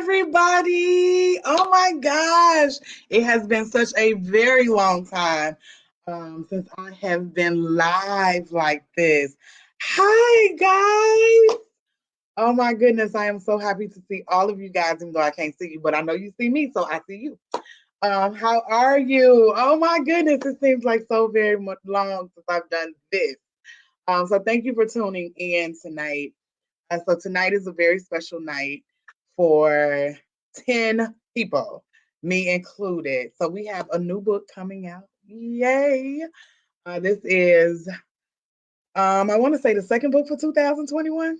everybody. Oh my gosh. It has been such a very long time since I have been live like this. Hi, guys. Oh my goodness. I am so happy to see all of you guys, even though I can't see you, but I know you see me, so I see you. How are you? Oh my goodness. It seems like so very much long since I've done this. So thank you for tuning in tonight. So tonight is a very special night for 10 people, me included. So we have a new book coming out. Yay! This is, I want to say the second book for 2021.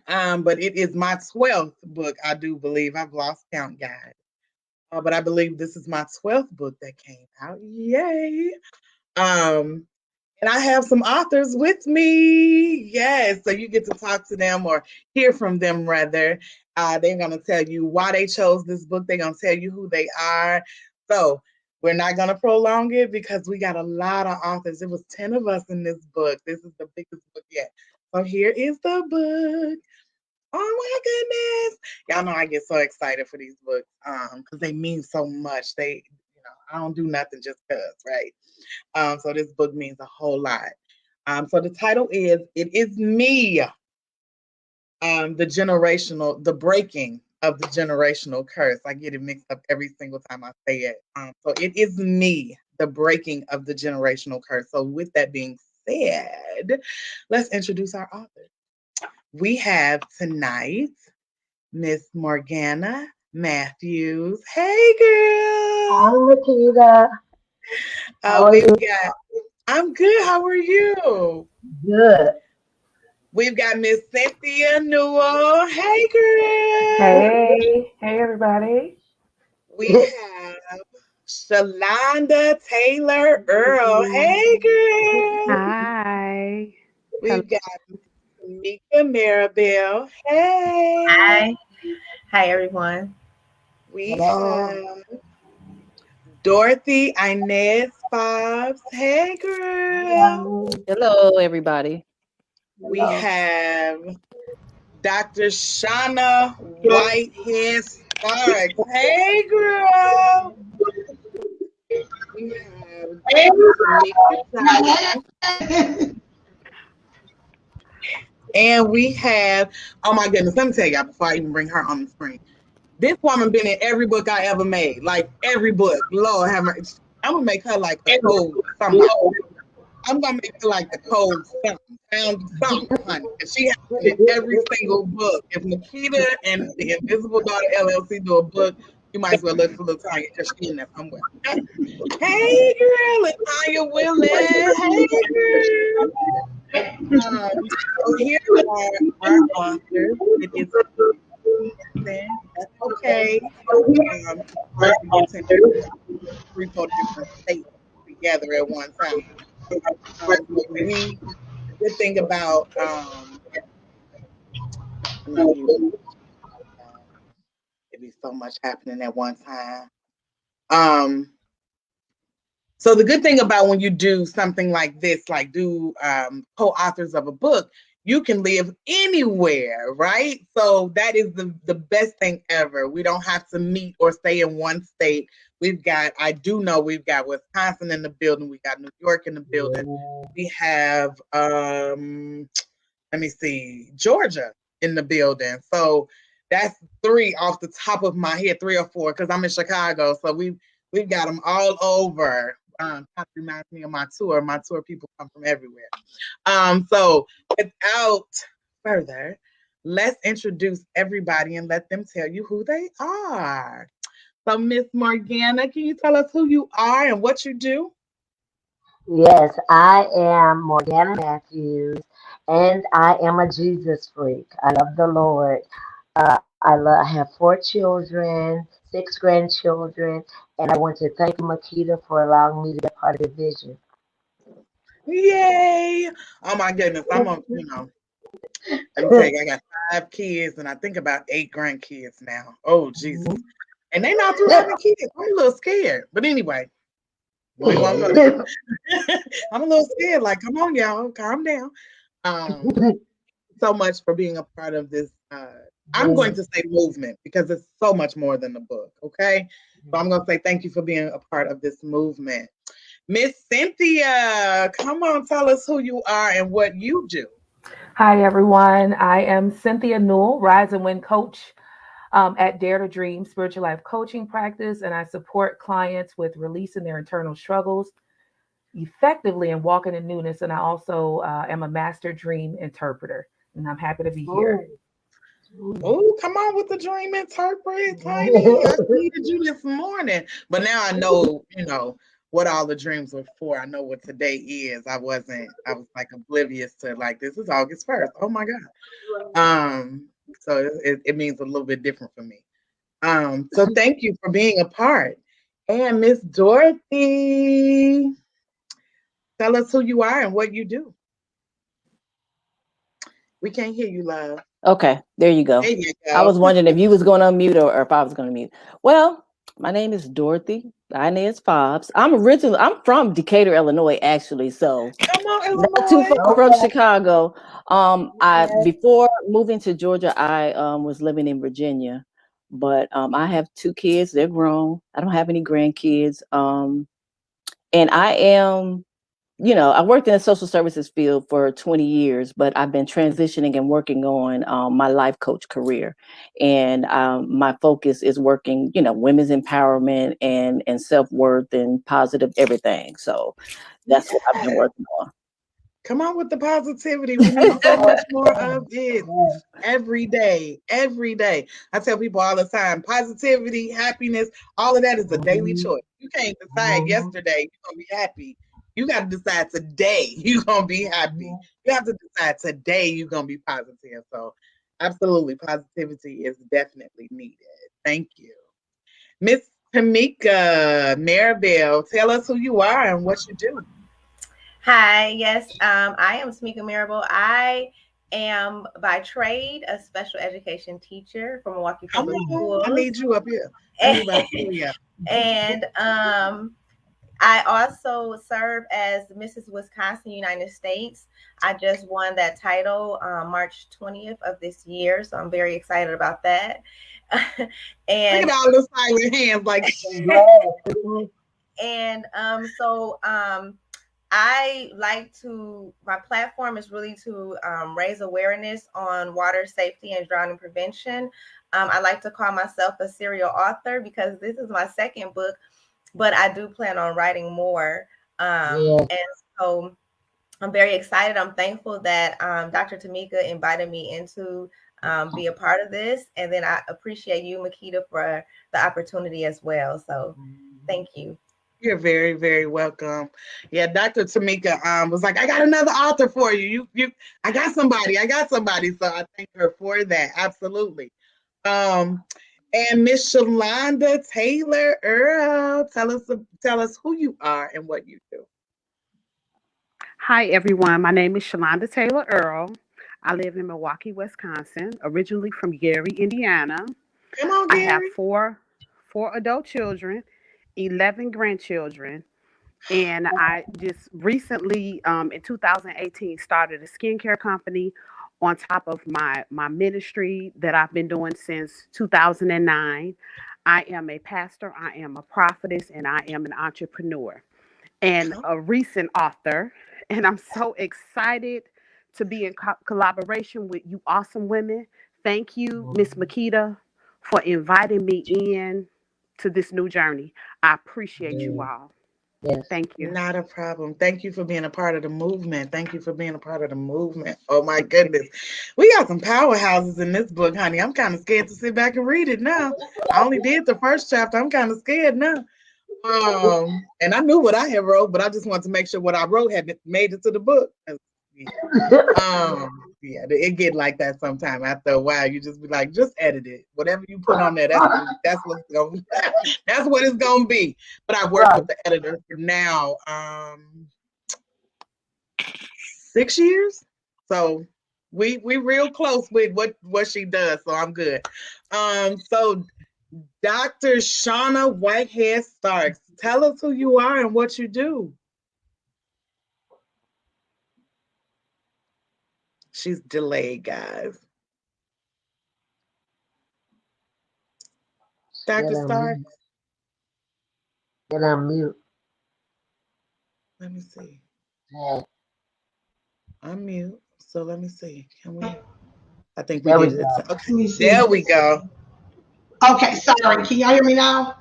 But it is my 12th book, I do believe. I've lost count, guys. But I believe this is my 12th book that came out. Yay! And I have some authors with me. Yes, so you get to talk to them or hear from them, rather. They're going to tell you why they chose this book. They're going to tell you who they are. So we're not going to prolong it because we got a lot of authors. It was 10 of us in this book. This is the biggest book yet. So here is the book. Oh my goodness. Y'all know I get so excited for these books because they mean so much. I don't do nothing just because, right? So this book means a whole lot. So the title is It Is Me, the breaking of the generational curse. I get it mixed up every single time I say it. So it is me, the breaking of the generational curse. So with that being said, let's introduce our author. We have tonight Miss Morgana Matthews. Hey, girl. Hi, Makita. I'm good. How are you? Good. We've got Miss Cynthia Newell. Hey, girl. Hey everybody. We have Shalonda Taylor Earl. Hey, girl. Hi. We've got Tamika Maribel. Hey. Hi. Hi, everyone. We Hello. have Dorothy Inez Fobbs. Hey, girl. Hello, everybody. We have Dr. Shauna Whitehead Starks. Hey, girl. We have Tamika Johnson. And we have, oh my goodness, let me tell y'all before I even bring her on the screen. This woman been in every book I ever made, like every book. Lord have mercy. I'm gonna make her like a code somebody. I'm gonna make her like the code something, honey. And she has been in every single book. If Makita and the Invisible Daughter LLC do a book, you might as well look for Latanya because she's in there somewhere. Hey, girl, Latanya Willis. Hey, girl. So here are our authors. It is that's okay. Three four different states together at one time. The good thing about it'd be so much happening at one time. So the good thing about when you do something like this, like do co-authors of a book, you can live anywhere, right? So that is the best thing ever. We don't have to meet or stay in one state. I do know we've got Wisconsin in the building. We got New York in the building. We have, let me see, Georgia in the building. So that's 3 off the top of my head, 3 or 4, because I'm in Chicago. So we've got them all over. Kind of reminds me of my tour. My tour people come from everywhere. So without further, let's introduce everybody and let them tell you who they are. So Miss Morgana, can you tell us who you are and what you do? Yes, I am Morgana Matthews, and I am a Jesus freak. I love the Lord. I have 4 children, 6 grandchildren, and I want to thank Makita for allowing me to be a part of the vision. Yay! Oh my goodness, let me tell you, I got 5 kids and I think about 8 grandkids now. Oh Jesus. And they not through having kids. I'm a little scared. But anyway, we won't go there. I'm a little scared. Like, come on, y'all, calm down. So much for being a part of this I'm going to say movement because it's so much more than the book. Okay. So I'm going to say thank you for being a part of this movement. Miss Cynthia, come on, tell us who you are and what you do. Hi, everyone. I am Cynthia Newell, Rise and Win Coach at Dare to Dream Spiritual Life Coaching Practice, and I support clients with releasing their internal struggles effectively and walking in newness. And I also am a master dream interpreter, and I'm happy to be here. Oh, come on with the dream interpret, honey. I needed you this morning. But now I know, what all the dreams were for. I know what today is. I was like oblivious to like this is August 1st. Oh my God. So it means a little bit different for me. So thank you for being a part. And Miss Dorothy, tell us who you are and what you do. We can't hear you, love. Okay, there you go. There you I go. was wondering if you was going to unmute or if I was going to mute. Well, my name is Dorothy Inez Fobbs. I'm from Decatur, Illinois, actually, so Come on, not too Illinois. far from Chicago. I before moving to Georgia, I was living in Virginia, but I have 2 kids. They're grown. I don't have any grandkids. And I am I worked in the social services field for 20 years, but I've been transitioning and working on my life coach career. And my focus is working, women's empowerment and self-worth and positive everything. So that's what I've been working on. Come on with the positivity. We need so much more of it every day. Every day. I tell people all the time positivity, happiness, all of that is a daily choice. You can't decide yesterday you're going to be happy. You got to decide today you're going to be happy. You have to decide today you're going to be positive. So, absolutely, positivity is definitely needed. Thank you. Miss Tamika Maribel, tell us who you are and what you do. Hi, yes, I am Tamika Marable. I am by trade a special education teacher from Milwaukee Come Public on. I Schools. need you up here. I need about 3 up. And I also serve as Mrs. Wisconsin, United States. I just won that title March 20th of this year, so I'm very excited about that. Look at and all the silent hands like and I like to, my platform is really to raise awareness on water safety and drowning prevention. I like to call myself a serial author because this is my second book, but I do plan on writing more. And so I'm very excited. I'm thankful that Dr. Tamika invited me into be a part of this. And then I appreciate you, Makita, for the opportunity as well. So thank you. you're very, very welcome. Yeah, Dr. Tamika was like, I got another author for you. I got somebody. So I thank her for that. Absolutely. Um, and Miss Shalonda Taylor Earl, tell us who you are and what you do. Hi, everyone. My name is Shalonda Taylor Earl. I live in Milwaukee, Wisconsin, originally from Gary, Indiana. Come on, I have Gary. four adult children, 11 grandchildren, and I just recently, in 2018, started a skincare company on top of my ministry that I've been doing since 2009. I am a pastor, I am a prophetess, and I am an entrepreneur and Come, a recent author. And I'm so excited to be in collaboration with you awesome women. Thank you, Miss Makita, for inviting me in to this new journey. I appreciate you all. Thank you. not a problem. Thank you for being a part of the movement. Thank you for being a part of the movement. Oh my goodness. We got some powerhouses in this book, honey. I'm kind of scared to sit back and read it now. I only did the first chapter. I'm kind of scared now. And I knew what I had wrote, but I just wanted to make sure what I wrote had made it to the book. Yeah, it get like that sometime. After a while, you just be like, just edit it. Whatever you put on there, that's what's going that's what it's gonna be. But I worked with the editor for now 6 years. So we real close with what she does, so I'm good. So Dr. Shauna Whitehead Starks, tell us who you are and what you do. She's delayed, guys. Dr. Get Stark? on mute. Get on mute. Let me see. Yeah. I'm mute. So let me see. Can we? I think we There we get it. go. Okay. Let me see. There we go. Okay, sorry. Can y'all hear me now?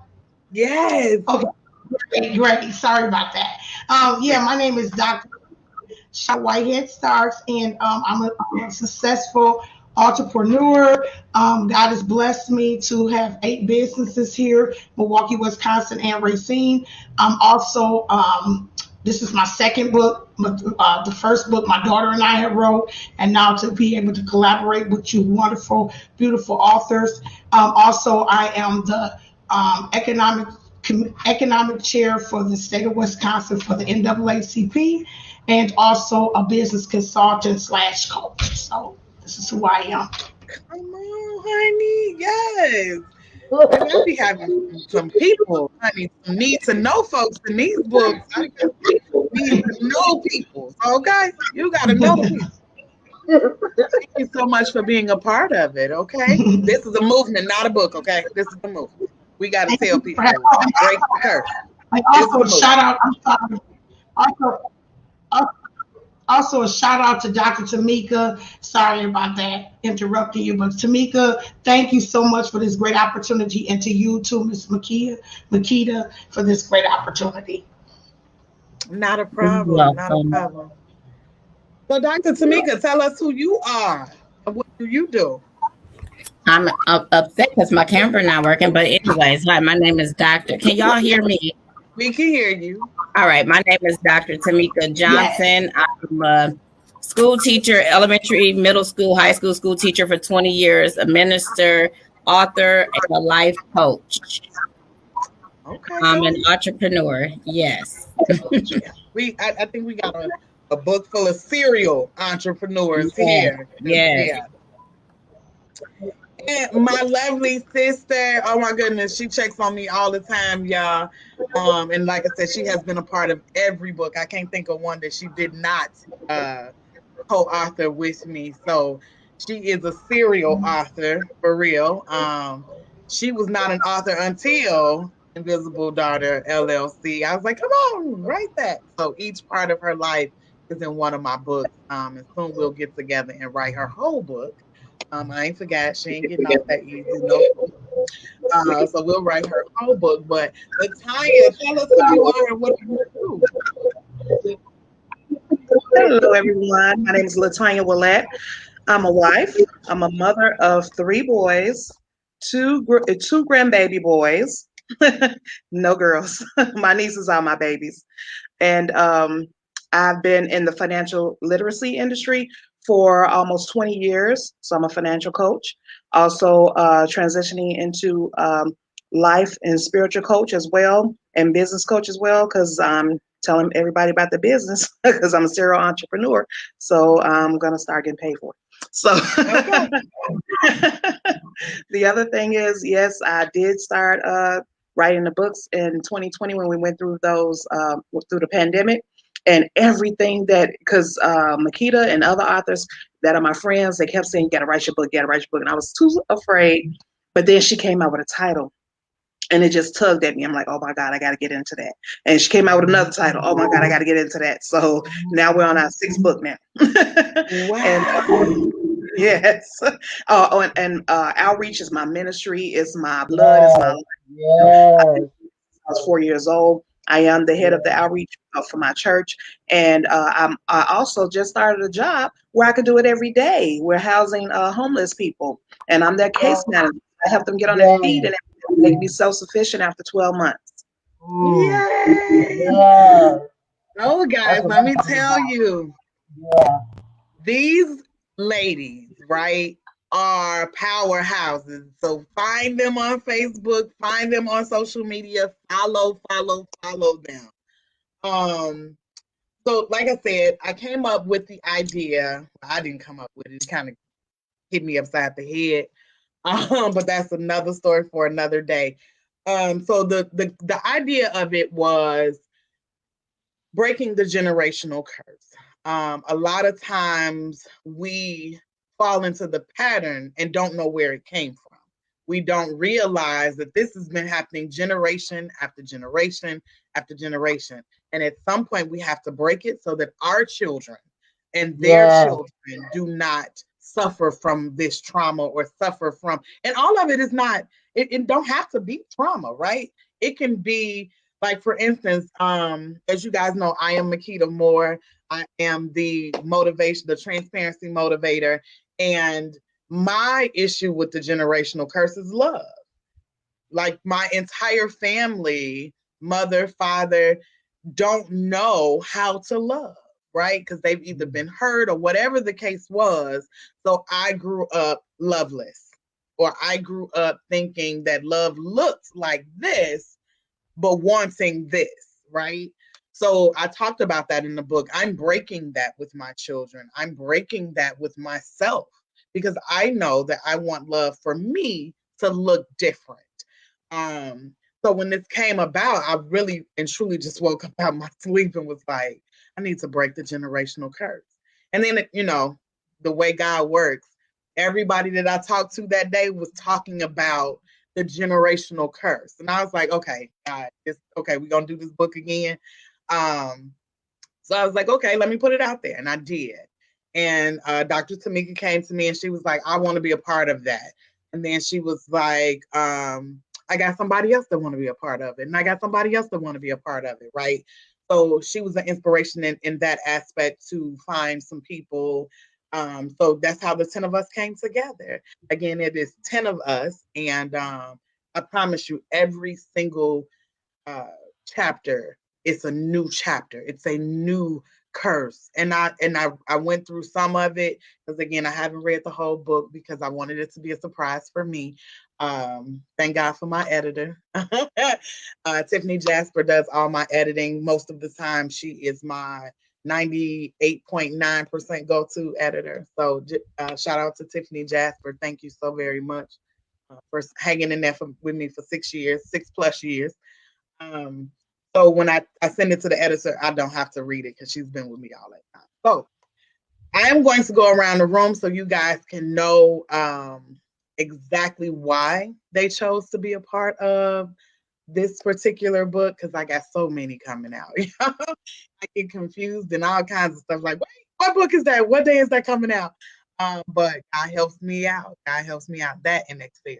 Yes. Okay, great. Sorry about that. Yeah, my name is Dr. Whitehead Starks, and I'm a successful entrepreneur. God has blessed me to have 8 businesses here, Milwaukee, Wisconsin, and Racine. I'm also, this is my second book. The first book my daughter and I have wrote, and now to be able to collaborate with you wonderful, beautiful authors. Also, I am the economic chair for the state of Wisconsin for the NAACP, and also a business consultant slash coach. So this is who I am. Come on, honey. Yes. Baby, I be having some people, honey, some need to know folks in these books. I just need to know people. Okay? You got to know people. Thank you so much for being a part of it. Okay? This is a movement, not a book. Okay? This is a movement. We got to tell people, break the curse. And This is a also movement. shout out. I'm sorry. Also, also a shout out to Dr. Tamika. Sorry about that, interrupting you, but Tamika, thank you so much for this great opportunity, and to you too, Miss Makita, for this great opportunity. Not a You're problem. Not a welcome. problem. So, Dr. Tamika, tell us who you are and what do you do? I'm upset because my camera not working. But anyways, hi, my name is Doctor. Can y'all hear me? We can hear you. All right, my name is Dr. Tamika Yes. Johnson. I'm a school teacher, elementary, middle school, high school teacher for 20 years, a minister, author, and a life coach. Okay, I'm go. an entrepreneur. Yes. Coach. Yeah. I think we got a book full of serial entrepreneurs Yes. here. Yes. Yeah. And my lovely sister, oh my goodness, she checks on me all the time, y'all. And like I said, she has been a part of every book. I can't think of one that she did not uh co-author with me. So she is a serial author for real. She was not an author until Invisible Daughter LLC. I was like, come on, write that. So each part of her life is in one of my books. And soon we'll get together and write her whole book. I ain't forgot she ain't getting off that easy. No. So we'll write her whole book. But Latanya, tell us who you are and what do you do. Hello, everyone. My name is Latanya Willette. I'm a wife. I'm a mother of 3 boys, two grandbaby boys, no girls. My nieces are my babies, and I've been in the financial literacy industry for almost 20 years. So I'm a financial coach, also transitioning into life and spiritual coach as well, and business coach as well, because I'm telling everybody about the business because I'm a serial entrepreneur. So I'm gonna start getting paid for it. So Okay. the other thing is, yes, I did start writing the books in 2020 when we went through through the pandemic, and everything that, because Makita and other authors that are my friends, they kept saying, you gotta write your book, you gotta write your book, and I was too afraid. But then she came out with a title, and it just tugged at me. I'm like, oh my God, I got to get into that. And she came out with another title. Oh my God, I got to get into that. So now we're on our 6th book now. And Wow. yes. And outreach is my ministry, is my blood, is my Yes. life. I Yes. was 4 years old. I am the head of the Yes. outreach for my church. And I also just started a job where I can do it every day. We're housing homeless people, and I'm their case manager. I help them get on their feet, Yes. and they can be self-sufficient after 12 months. Mm. Yay. Yes. Oh, That's guys, what let I'm me talking tell about. you, Yeah. these ladies, right, are powerhouses. So find them on Facebook, find them on social media, follow them. Um, so like I said, I came up with the idea. I didn't come up with it. It kind of hit me upside the head. But that's another story for another day. So the idea of it was breaking the generational curse. A lot of times we fall into the pattern and don't know where it came from. we don't realize that this has been happening generation after generation after generation. And at some point, we have to break it so that our children and their Yes. children do not suffer from this trauma or suffer from, and all of it is not, it don't have to be trauma, right? It can be like, for instance, as you guys know, I am Makita Moore. I am the motivation, the transparency motivator. And my issue with the generational curse is love. Like, my entire family, mother, father, don't know how to love, right? Because they've either been hurt or whatever the case was. So I grew up loveless, or I grew up thinking that love looks like this, but wanting this, right? So I talked about that in the book. I'm breaking that with my children. I'm breaking that with myself, because I know that I want love for me to look different. Um, so when this came about, I really and truly just woke up out of my sleep and was like, I need to break the generational curse. And then, the way God works, everybody that I talked to that day was talking about the generational curse. And I was like, okay, God, it's okay, we're gonna do this book again. Um, so I was like, okay, let me put it out there. And I did. And Dr. Tamika came to me and she was like, I want to be a part of that. And then she was like, I got somebody else that want to be a part of it. And I got somebody else that want to be a part of it, right? So she was an inspiration in that aspect to find some people. So that's how the 10 of us came together. Again, it is 10 of us. And I promise you, every single uh, chapter, it's a new chapter. It's a new curse. And I went through some of it because, again, I haven't read the whole book because I wanted it to be a surprise for me. Thank God for my editor. Tiffany Jasper does all my editing. Most of the time, she is my 98.9% go-to editor. So shout out to Tiffany Jasper. Thank you so very much for hanging in there with me for 6 years, 6+ years. Um, so when I send it to the editor, I don't have to read it because she's been with me all that time. So I am going to go around the room so you guys can know exactly why they chose to be a part of this particular book, because I got so many coming out. I get confused and all kinds of stuff like, wait, what book is that? What day is that coming out? But God helps me out. God helps me out. That in Excel.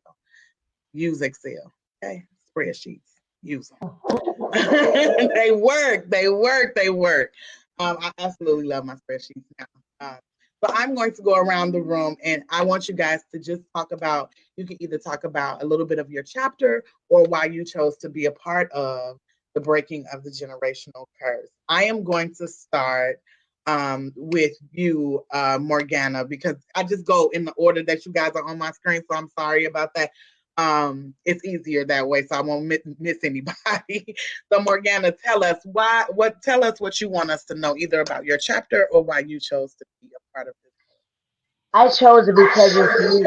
Use Excel. Okay. Spreadsheets. Use them. They work. They work. They work. I absolutely love my spreadsheets now. But I'm going to go around the room and I want you guys to just talk about, you can either talk about a little bit of your chapter or why you chose to be a part of the breaking of the generational curse. I am going to start with you, Morgana, because I just go in the order that you guys are on my screen. So I'm sorry about that. It's easier that way, so I won't miss anybody. So Morgana, tell us what you want us to know, either about your chapter or why you chose to be a part of this. I chose it because it's me.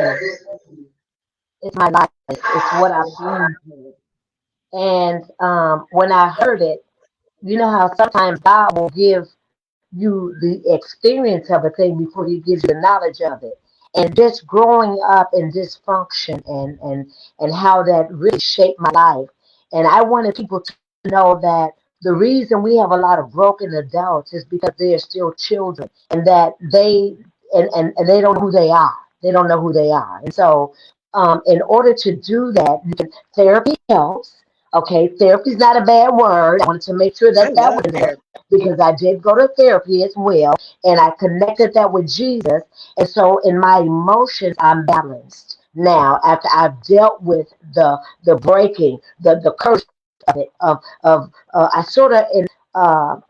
It's my life. It's what I've been through. And when I heard it, you know how sometimes God will give you the experience of a thing before he gives you the knowledge of it. And just growing up in dysfunction and how that really shaped my life. And I wanted people to know that the reason we have a lot of broken adults is because they are still children and that and they don't know who they are. They don't know who they are. And so in order to do that, therapy helps. Okay, therapy is not a bad word. I wanted to make sure I that that love was there therapy. because I did go to therapy as well, and I connected that with Jesus. And so in my emotions, I'm balanced now after I've dealt with the breaking, the curse of it. I sort of in for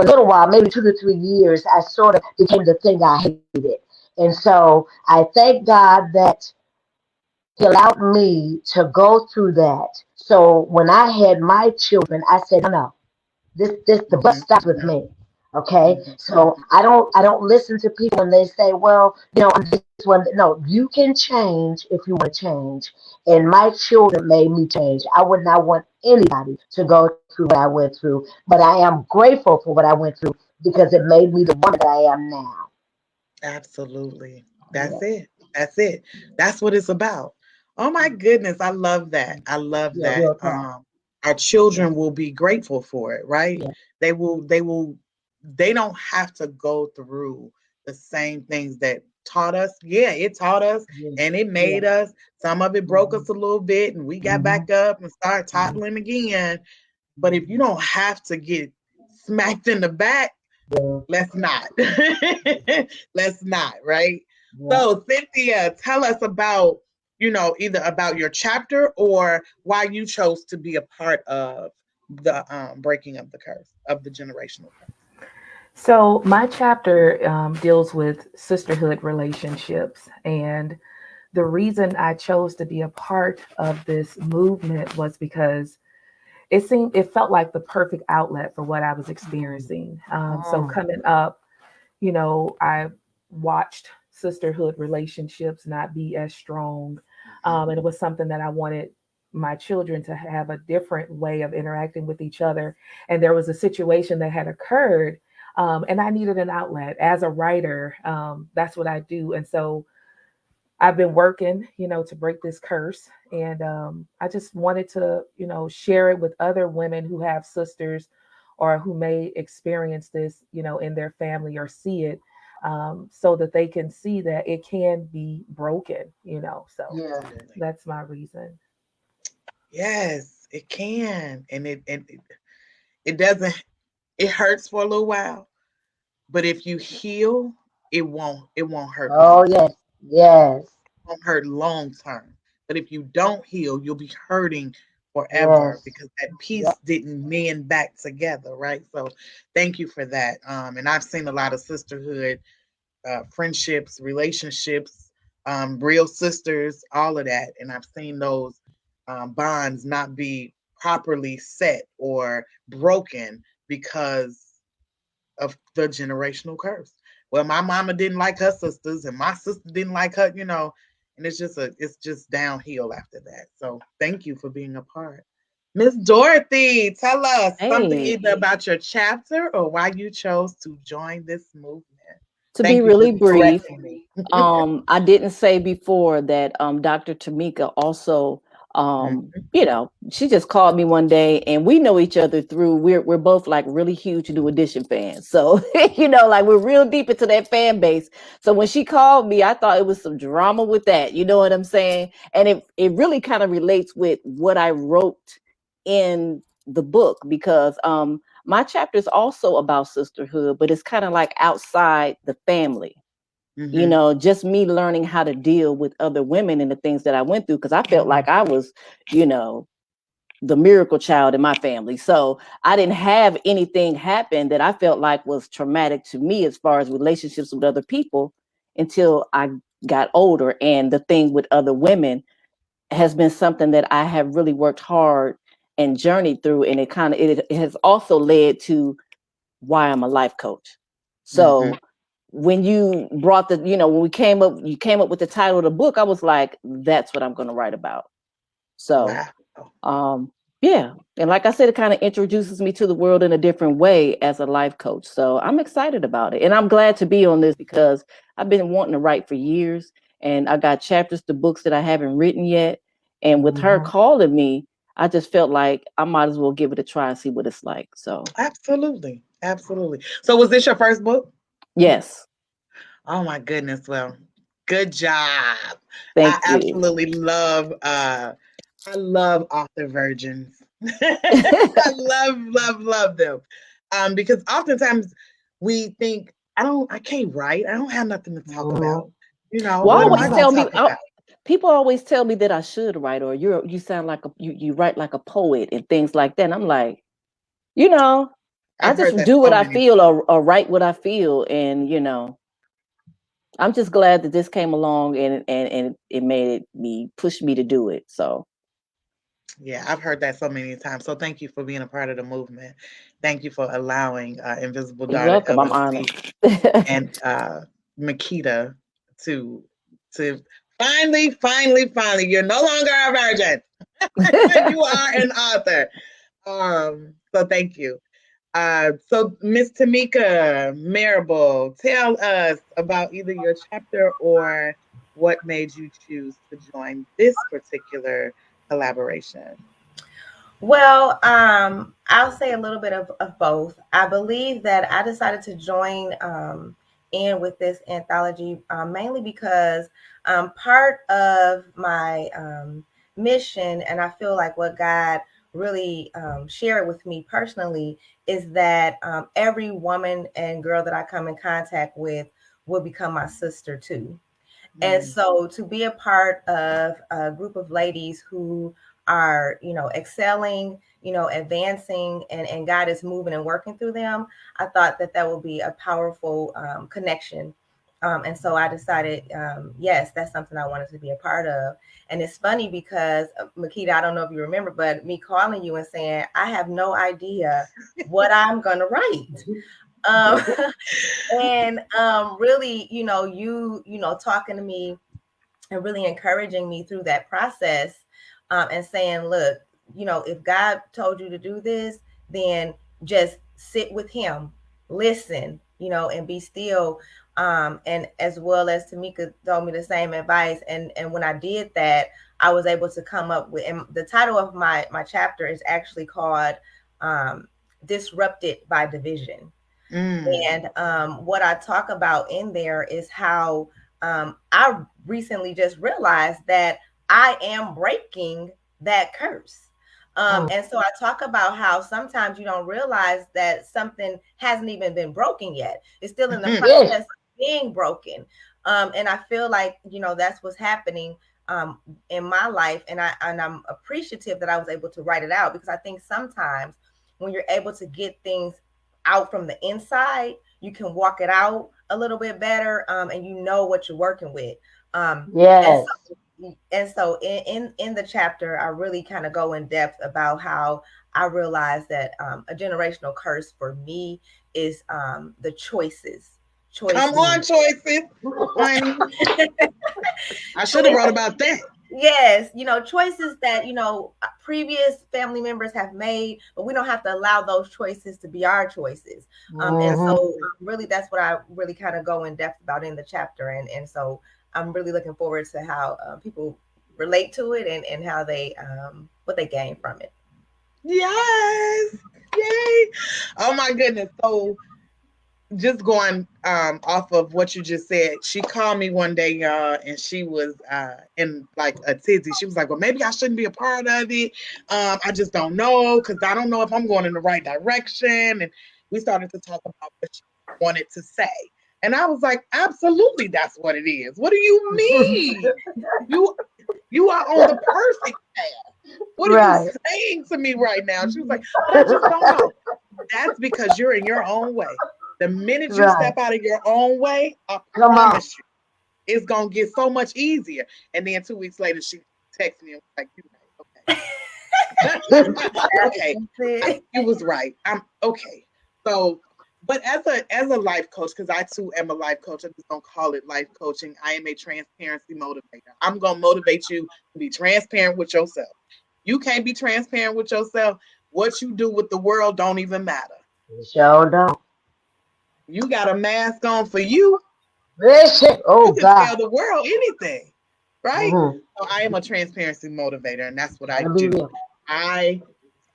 a little while, maybe 2 to 3 years, I sort of became the thing I hated. And so I thank God that he allowed me to go through that. So when I had my children, I said, no, this the bus Mm-hmm, stops with me. Okay, mm-hmm, so I don't listen to people when they say, well, I'm this one. No, you can change if you want to change. And my children made me change. I would not want anybody to go through what I went through, but I am grateful for what I went through because it made me the woman that I am now. absolutely. That's Yeah. it. That's it. That's what it's about. Oh my goodness, I love that. I love Yeah, that. real talk. Our children will be grateful for it, right? Yeah. They don't have to go through the same things that taught us. Yeah, it taught us Yeah. and it Yeah. made us. Some of it broke Mhm. us a little bit and we got Mhm. back up and started Mhm. toddling again. But if you don't have to get smacked in the back, Yeah. let's not. Let's not, right? Yeah. So, Cynthia, tell us about, either about your chapter or why you chose to be a part of the breaking of the curse, of the generational curse. So, my chapter deals with sisterhood relationships. And the reason I chose to be a part of this movement was because it felt like the perfect outlet for what I was experiencing. So, Oh, coming up, I watched sisterhood relationships not be as strong. mhm. And it was something that I wanted my children to have a different way of interacting with each other. And there was a situation that had occurred, and I needed an outlet. As a writer, that's what I do. And so I've been working, to break this curse. And I just wanted to, share it with other women who have sisters or who may experience this, in their family or see it, so that they can see that it can be broken. So Yeah. Absolutely. that's my reason. Yes, it can. And it doesn't, it hurts for a little while, but if you heal, it won't hurt long Oh term. yes. Yes. Won't hurt long term. But if you don't heal, you'll be hurting forever Yes. because that Yep. piece didn't mend back together, right? So thank you for that. And I've seen a lot of sisterhood, friendships, relationships, real sisters, all of that. And I've seen those bonds not be properly set or broken because of the generational curse. Well, my mama didn't like her sisters, and my sister didn't like her, and it's just downhill after that. So thank you for being a part. Miss Dorothy, tell us something Hey, either about your chapter or why you chose to join this movement. to be Thank you for really brief, correcting me. I didn't say before that Dr. Tamika also, Mhm. she just called me one day and we know each other through we're both like really huge New Edition fans. So, like we're real deep into that fan base. So when she called me, I thought it was some drama with that. You know what I'm saying? And it really kind of relates with what I wrote in the book because my chapter is also about sisterhood, but it's kind of like outside the family, Mhm. just me learning how to deal with other women and the things that I went through because I felt like I was, you know, the miracle child in my family. So I didn't have anything happen that I felt like was traumatic to me as far as relationships with other people until I got older. And the thing with other women has been something that I have really worked hard and journeyed through. And it has also led to why I'm a life coach. Mhm. So when you brought when you came up with the title of the book, I was like, that's what I'm going to write about. So, Wow. um, yeah. And like I said, it kind of introduces me to the world in a different way as a life coach. So I'm excited about it. And I'm glad to be on this because I've been wanting to write for years and I got chapters to books that I haven't written yet. And with her Mhm. calling me, I just felt like I might as well give it a try and see what it's like. So, Absolutely. Absolutely. So was this your first book? yes, Oh my goodness. Well, good job. I thank you. absolutely love author virgins. I love them. Because oftentimes we think, I can't write. I don't have nothing to talk Mhm. about. Well, What am I always Mhm. gonna tell me, talk about? people always tell me that I should write, or you sound like you write like a poet and things like that. And I'm like, you know, I I've heard just that do what so I many feel times. or write what I feel, and I'm just glad that this came along and it made me push me to do it. So Yeah, I've heard that so many times. So thank you for being a part of the movement. Thank you for allowing Invisible you're Daughter welcome. I'm honored. LLC and Makita to finally, you're no longer a virgin. You are an author. So thank you. So Miss Tamika Marable, tell us about either your chapter or what made you choose to join this particular collaboration? Well, I'll say a little bit of both. I believe that I decided to join in with this anthology mainly because part of my mission, and I feel like what God really shared with me personally, is that every woman and girl that I come in contact with will become my sister too. And so to be a part of a group of ladies who are, excelling, advancing, and God is moving and working through them, I thought that that would be a powerful connection. And so I decided, yes, that's something I wanted to be a part of. And it's funny because, Makita, I don't know if you remember, but me calling you and saying, I have no idea what I'm going to write. Um, and really, talking to me and really encouraging me through that process, and saying, look, if God told you to do this, then just sit with him, listen, and be still. And as well as Tamika told me the same advice. And when I did that, I was able to come up with, and the title of my chapter is actually called Disrupted by Division. And what I talk about in there is how I recently just realized that I am breaking that curse. And so I talk about how sometimes you don't realize that something hasn't even been broken yet. It's still in the process of being broken. And I feel like, that's what's happening in my life. And I'm appreciative that I was able to write it out, because I think sometimes when you're able to get things out from the inside, you can walk it out a little bit better, and you know what you're working with. Yes. And so in the chapter, I really kind of go in depth about how I realized that a generational curse for me is the choices. Come on, choices, honey. I should have wrote about that. Yes, choices that, previous family members have made, but we don't have to allow those choices to be our choices. And so really that's what I really kind of go in depth about in the chapter. And so I'm really looking forward to how people relate to it, and how they what they gain from it. Yes. Yay. Oh my goodness. So just going off of what you just said, she called me one day, y'all, and she was in like a tizzy. She was like, well, maybe I shouldn't be a part of it. I just don't know, because I don't know if I'm going in the right direction. And we started to talk about what she wanted to say. And I was like, absolutely, that's what it is. What do you mean? You are on the perfect path. What are you Right. saying to me right now? She was like, but I just don't know. That's because you're in your own way. The minute you Right. step out of your own way, I Come on. promise you, it's gonna get so much easier. And then 2 weeks later, she texted me and was like, "You right? Okay, okay, you was right. I'm okay." So, but as a life coach, because I too am a life coach, I just don't call it life coaching. I am a transparency motivator. I'm gonna motivate you to be transparent with yourself. You can't be transparent with yourself. What you do with the world don't even matter. Sure don't. You got a mask on for you. Listen. You Oh can God. tell the world anything, right? Mm-hmm. So I am a transparency motivator, and that's what I Gotta be do. real. I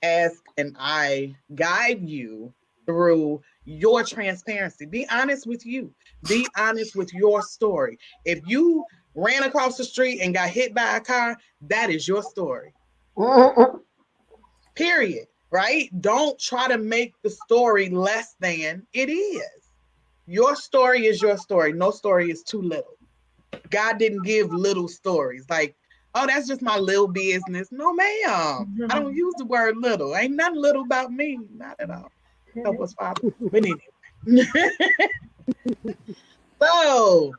ask and I guide you through your transparency. Be honest with you. Be honest with your story. If you ran across the street and got hit by a car, that is your story. Mm-hmm. Period. Right? Don't try to make the story less than it is. Your story is your story. No story is too little. God didn't give little stories like, oh, that's just my little business. No, ma'am. I don't use the word little. Ain't nothing little about me. Not at all. Help us, Father. But anyway. So,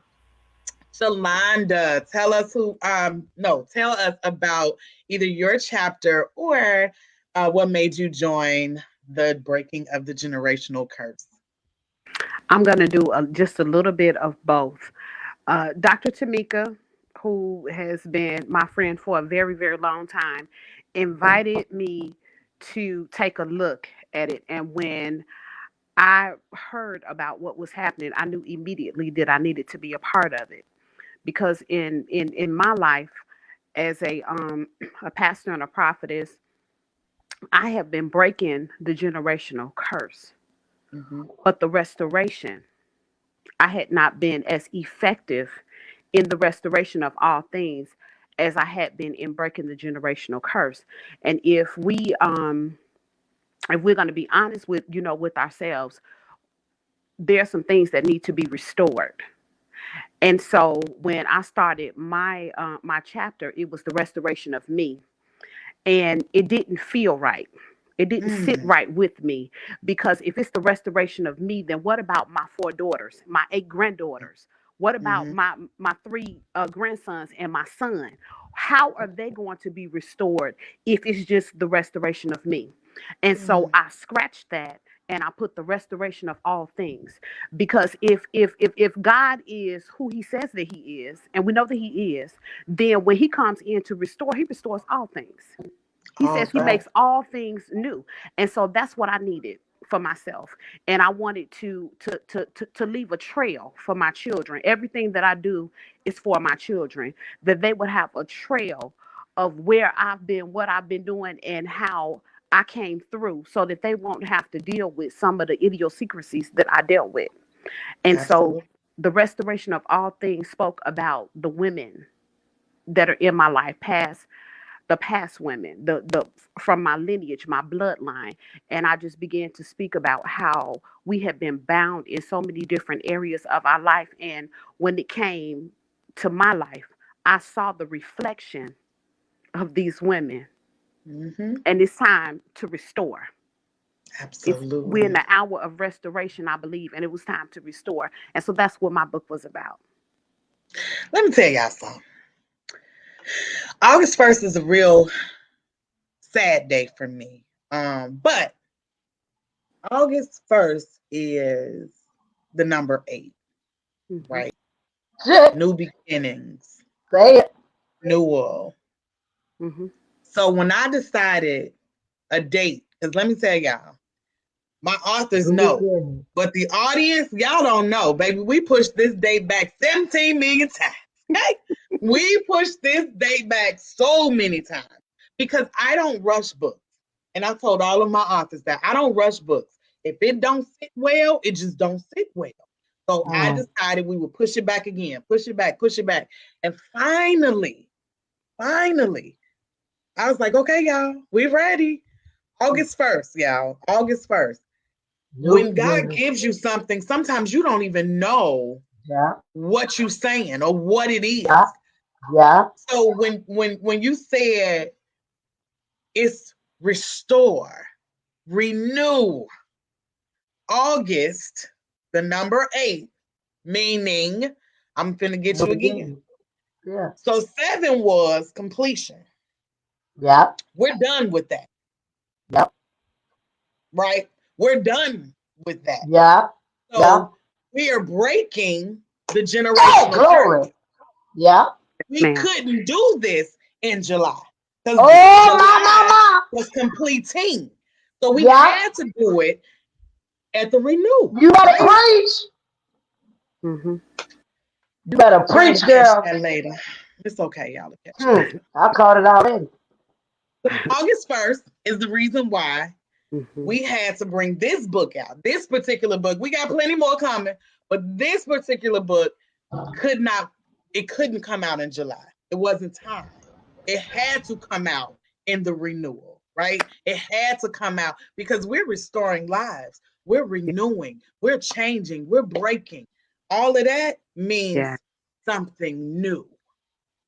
Shalonda, tell us about either your chapter or what made you join the breaking of the generational curse. I'm going to do just a little bit of both. Dr. Tamika, who has been my friend for a very, very long time, invited me to take a look at it. And when I heard about what was happening, I knew immediately that I needed to be a part of it, because in my life as a pastor and a prophetess, I have been breaking the generational curse, Mm-hmm. but the restoration, I had not been as effective in the restoration of all things as I had been in breaking the generational curse. And if we're going to be honest with with ourselves, there are some things that need to be restored. And so when I started my chapter, it was the restoration of me, and it didn't feel right. It didn't sit Mm-hmm. right with me, because if it's the restoration of me, then what about my 4 daughters, my 8 granddaughters? What about Mm-hmm. my 3 grandsons and my son? How are they going to be restored if it's just the restoration of me? And so I scratched that and I put the restoration of all things, because if God is who He says that He is, and we know that He is, then when He comes in to restore, He restores all things. He All says He things. makes all things new. And so that's what I needed for myself. And I wanted to leave a trail for my children. Everything that I do is for my children, that they would have a trail of where I've been, what I've been doing, and how I came through, so that they won't have to deal with some of the idiosyncrasies that I dealt with. And so Absolutely. the restoration of all things spoke about the women that are in my life, the past women, the from my lineage, my bloodline. And I just began to speak about how we have been bound in so many different areas of our life. And when it came to my life, I saw the reflection of these women, Mm-hmm. and it's time to restore. We're in Absolutely. the hour of restoration, I believe, and it was time to restore. And so that's what my book was about. Let me tell y'all something. August 1st is a real sad day for me. But August 1st is the number 8, Hmm. right? Say New beginnings, it. renewal. Hmm. So when I decided a date, because let me tell y'all, my authors New know, beginning. but the audience, y'all don't know, baby. We pushed this date back 17 million times. Okay? We pushed this date back so many times because I don't rush books. And I told all of my authors that I don't rush books. If it don't sit well, it just don't sit well. So I Mm. decided we would push it back again, push it back, push it back. And finally, I was like, okay, y'all, we ready. August 1st, y'all. August 1st. New When God beginning. gives you something, sometimes you don't even know Yeah. what you're saying or what it is. Yeah. Yeah. So when you said it's restore, renew, August, the number 8, meaning I'm finna get New you again. beginning. Yeah. So 7 was completion. Yeah. We're done with that, Yep. right? We're done with that. Yeah. Yeah. So we are breaking the Hey, generational curse. glory. Yeah. We Man. couldn't do this in July because Oh, July my. was completing. So we Yeah. had to do it at the renew, You better right? preach. Hmm. You better Y'all preach, will catch girl. that later. It's okay. Y'all will catch it Hmm. later. I caught it already. August 1st is the reason why Hmm. we had to bring this book out. This particular book. We got plenty more coming, but this particular book could not, it couldn't come out in July. It wasn't time. It had to come out in the renewal, right? It had to come out because we're restoring lives. We're renewing, we're changing, we're breaking. All of that means Yeah. something new.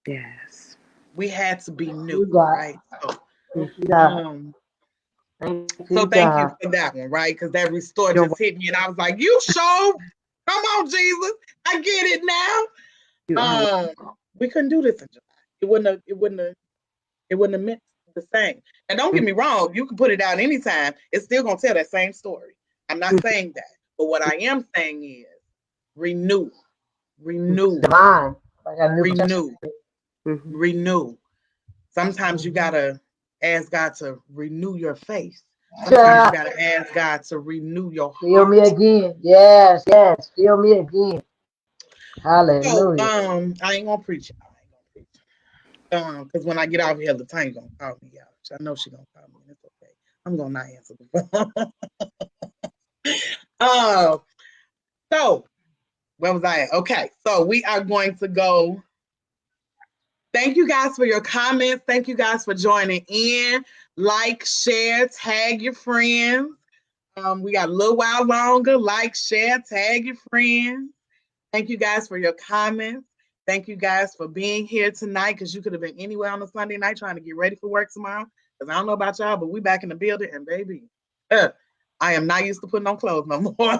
Yes. We had to be new, You God. right? So, Thank you, Hmm. God. um, Thank so you, thank you God. for that one, right? Because that restore You're just welcome. hit me, and I was like, "You sure? Come on, Jesus, I get it now." You are We couldn't do this in July. It wouldn't have. It wouldn't have. It wouldn't have meant the same. And don't get welcome. me wrong, you can put it out anytime. It's still gonna tell that same story. I'm not saying that, but what I am saying is renew, renew, Divine. I got a new protection. renew, Hmm. renew. Sometimes you Mm-hmm. gotta ask God to renew your faith. Sometimes you Yeah. gotta ask God to renew your Feel heart. me again. Yes. Yes. Feel me again. So, Hallelujah. I ain't gonna preach, y'all. I ain't gonna preach. Because when I get out here, Latanya gonna call me out. I know she gonna call me. It's okay. I'm gonna not answer the phone. So where was I at? Okay, so we are going to go. Thank you guys for your comments. Thank you guys for joining in. Like, share, tag your friends. We got a little while longer. Like, share, tag your friends. Thank you guys for your comments. Thank you guys for being here tonight, because you could have been anywhere on a Sunday night trying to get ready for work tomorrow. Because I don't know about y'all, but we back in the building, and baby, I am not used to putting on clothes no more.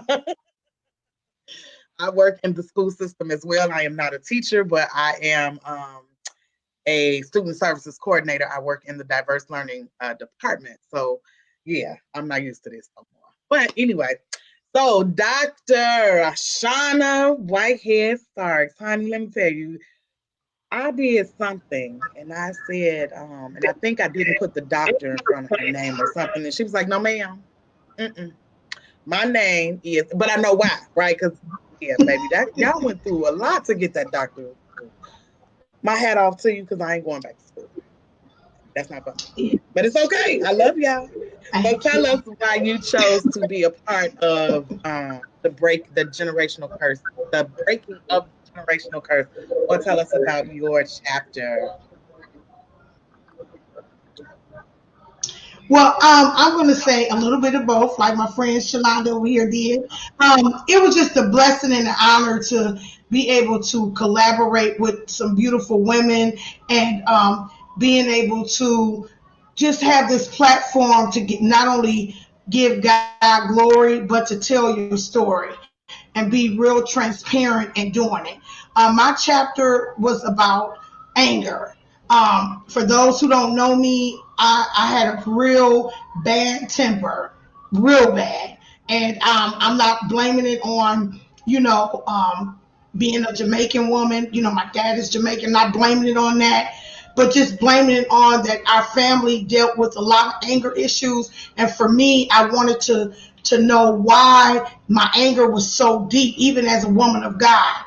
I work in the school system as well. I am not a teacher, but I am a student services coordinator. I work in the diverse learning department. So, yeah, I'm not used to this no more. But anyway, so Dr. Ashana Whitehead Starks, honey, let me tell you, I did something and I said, and I think I didn't put the doctor in front of her name or something. And she was like, no, ma'am. Mm-mm. My name is, but I know why, right? Because, yeah, baby, that y'all went through a lot to get that doctor. My hat off to you, because I ain't going back to school. That's not fun. But it's okay. I love y'all. So tell us why you chose to be a part of the generational curse, the breaking of the generational curse, or tell us about your chapter. Well, I'm going to say a little bit of both, like my friend Shalonda over here did. It was just a blessing and an honor to be able to collaborate with some beautiful women and being able to just have this platform to get, not only give God glory, but to tell your story and be real transparent in doing it. My chapter was about anger. For those who don't know me, I had a real bad temper, real bad. And I'm not blaming it on, being a Jamaican woman. My dad is Jamaican, not blaming it on that, but just blaming it on that our family dealt with a lot of anger issues. And for me, I wanted to know why my anger was so deep, even as a woman of God.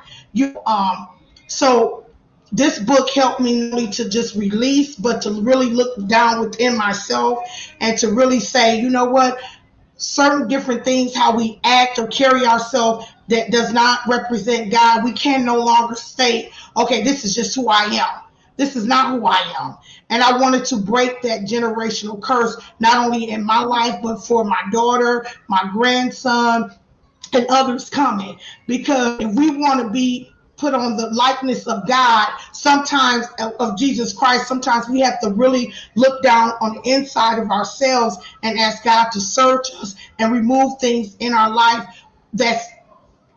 So this book helped me not only to just release, but to really look down within myself and to really say, you know what, certain different things, how we act or carry ourselves that does not represent God, we can no longer state, okay, this is just who I am. This is not who I am. And I wanted to break that generational curse, not only in my life, but for my daughter, my grandson, and others coming. Because if we want to be put on the likeness of God, sometimes of Jesus Christ, sometimes we have to really look down on the inside of ourselves and ask God to search us and remove things in our life that's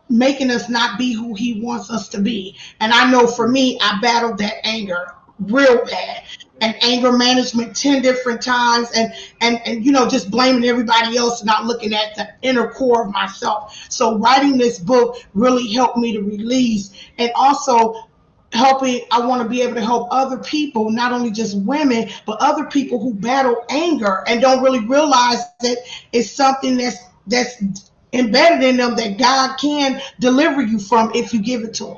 making us not be who he wants us to be. And I know for me, I battled that anger real bad, and anger management 10 different times, and just blaming everybody else and not looking at the inner core of myself. So writing this book really helped me to release, and also helping, I want to be able to help other people, not only just women, but other people who battle anger and don't really realize that it's something that's embedded in them that God can deliver you from if you give it to them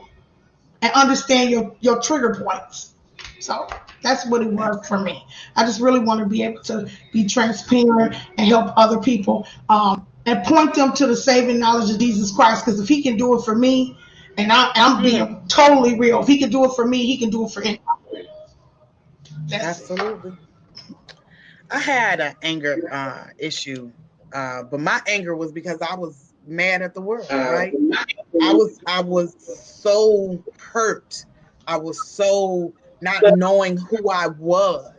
and understand your trigger points. So that's what it was for me. I just really want to be able to be transparent and help other people, and point them to the saving knowledge of Jesus Christ. Because if he can do it for me, and I'm being totally real, if he can do it for me, he can do it for anybody. That's it. Absolutely. I had an anger issue, but my anger was because I was mad at the world, right? I was so hurt. I was so not knowing who I was.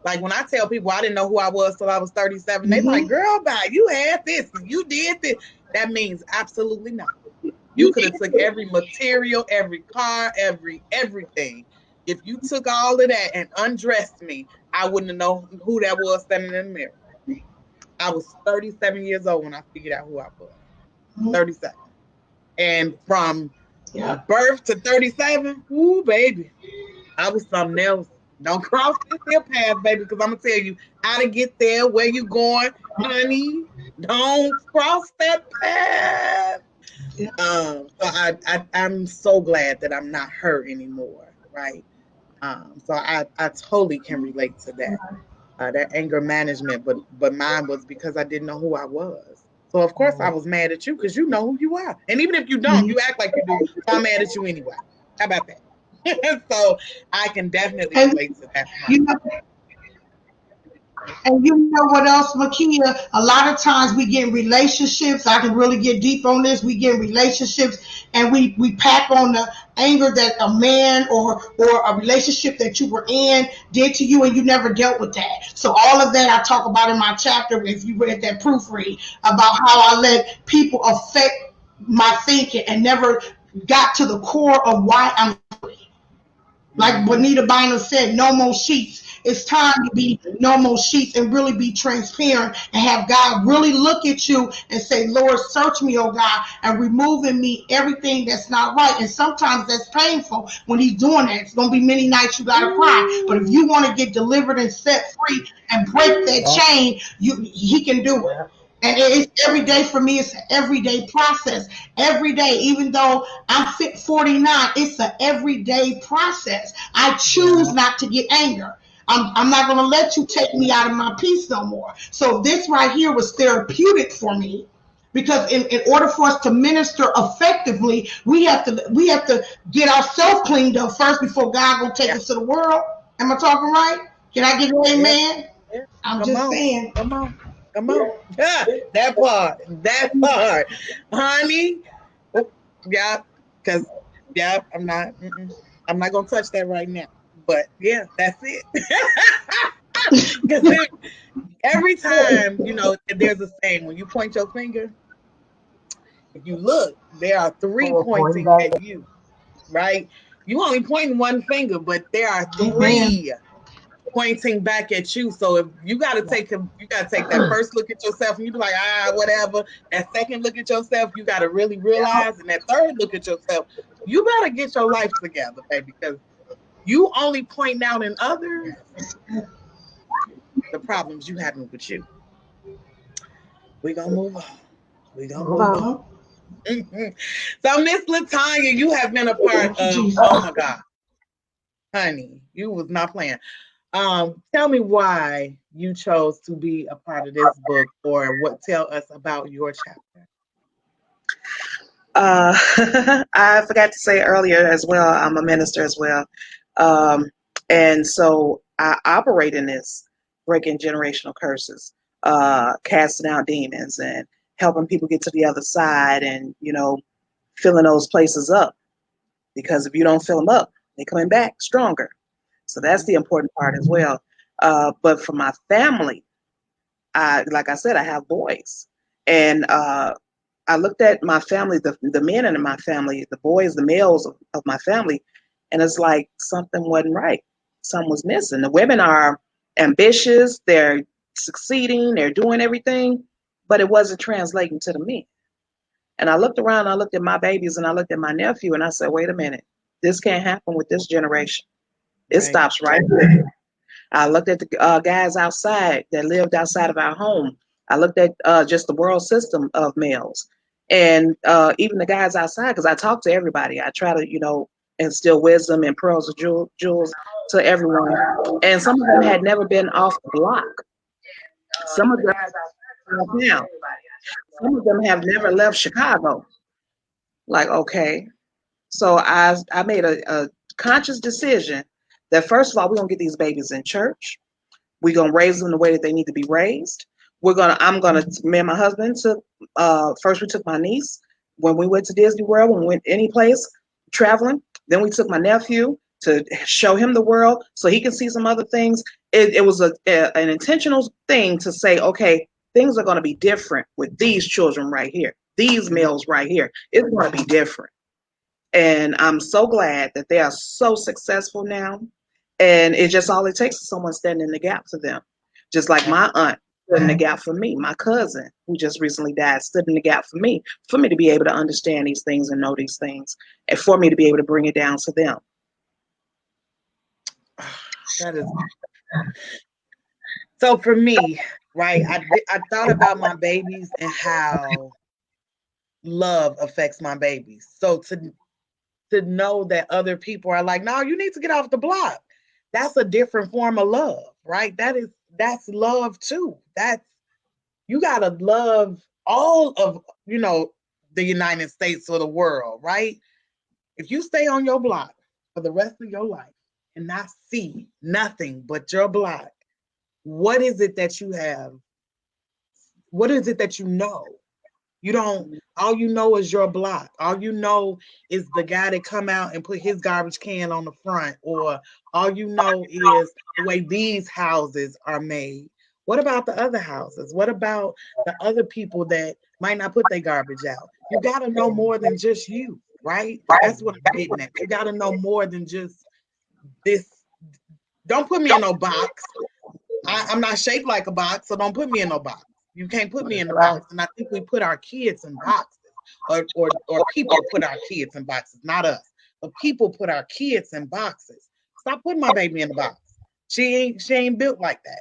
Like when I tell people I didn't know who I was till I was 37, they like, Mm-hmm. girl, bye, you had this, you did this. That means absolutely nothing. You could have took every material, every car, everything. If you took all of that and undressed me, I wouldn't have known who that was standing in the mirror. I was 37 years old when I figured out who I was. 37. And from Yeah. birth to 37, ooh, baby, I was something else. Don't cross this here path, baby, because I'm going to tell you how to get there, where you going, honey. Don't cross that path. So I'm so glad that I'm not her anymore, right? So I totally can relate to that. That anger management, but mine was because I didn't know who I was. So of course I was mad at you because you know who you are, and even if you don't, you act like you do. So I'm mad at you anyway. How about that? So I can definitely And relate to that part. you know, and you know what else, Makia? A lot of times we get in relationships. I can really get deep on this. We get in relationships and we pack on the anger that a man or a relationship that you were in did to you, and you never dealt with that. So all of that I talk about in my chapter. If you read that proofread about how I let people affect my thinking and never got to the core of why I'm like Mm-hmm. Bonita Bynum said, no more sheets. It's time to be no more sheets and really be transparent and have God really look at you and say, Lord, search me, oh God, and remove in me everything that's not right. And sometimes that's painful when he's doing that. It's going to be many nights you got to cry. But if you want to get delivered and set free and break that chain, he can do it. And it's every day for me. It's an everyday process. Every day, even though I'm fit 49, it's an everyday process. I choose not to get anger. I'm not going to let you take me out of my peace no more. So this right here was therapeutic for me because in order for us to minister effectively, we have to get ourselves cleaned up first before God gonna take Yeah. us to the world. Am I talking right? Can I get an Yeah. amen? Yeah. I'm Come just on. saying. Come on. Come on. Yeah. That part. That part. Honey. Oh, yeah. Because yeah, I'm not gonna touch that right now. But yeah, that's it. Because every time, there's a saying when you point your finger, if you look, there are three Full point pointing back. at you, right? You only pointing one finger, but there are Amen. three pointing back at you. So if you gotta take that first look at yourself and you be like, whatever. That second look at yourself, you gotta really realize, and that third look at yourself, you better get your life together, baby, because you only pointing out in others the problems you having with you. We gonna move on. We gonna Hold move on. on. So Miss Latanya, you have been a part Thank you, of. Jesus. Oh my God, honey, you was not playing. Tell me why you chose to be a part of this book, or what tell us about your chapter. Uh, I forgot to say earlier as well, I'm a minister as well. Um, and so I operate in this, breaking generational curses, casting out demons and helping people get to the other side and, filling those places up. Because if you don't fill them up, they're coming back stronger. So that's the important part as well. But for my family, like I said, I have boys. And I looked at my family, the men in my family, the boys, the males of my family, and it's like something wasn't right. Something was missing. The women are ambitious, they're succeeding, they're doing everything, but it wasn't translating to the men. And I looked around, I looked at my babies, and I looked at my nephew, and I said, wait a minute, this can't happen with this generation. It Right. stops right there. I looked at the guys outside that lived outside of our home. I looked at just the world system of males, and even the guys outside, because I talk to everybody. I try to, instill wisdom and pearls of jewels to everyone. And some of them had never been off the block. Some of them now. Some of them have never left Chicago. Like, okay. So I made a conscious decision that first of all, we're gonna get these babies in church. We're gonna raise them the way that they need to be raised. Me and my husband took first we took my niece when we went to Disney World, when we went any place traveling. Then we took my nephew to show him the world so he can see some other things. It was an intentional thing to say, okay, things are gonna be different with these children right here, these males right here. It's gonna be different. And I'm so glad that they are so successful now. And it's just all it takes is someone standing in the gap for them. Just like my aunt stood in the gap for me. My cousin, who just recently died, stood in the gap for me to be able to understand these things and know these things, and for me to be able to bring it down to them. That is so for me, right? I thought about my babies and how love affects my babies. So to know that other people are like, no, you need to get off the block. That's a different form of love, right? That's love too. That's you gotta love all of the United States or the world, right? If you stay on your block for the rest of your life and not see nothing but your block, what is it that you have? What is it that you know? You don't, all you know is your block. All you know is the guy that come out and put his garbage can on the front, or all you know is the way these houses are made. What about the other houses? What about the other people that might not put their garbage out? You got to know more than just you, right? That's what I'm getting at. You got to know more than just this. Don't put me in no box. I'm not shaped like a box, so don't put me in no box. You can't put me in a box. And I think we put our kids in boxes, or people put our kids in boxes, not us. But people put our kids in boxes. Stop putting my baby in the box. She ain't built like that.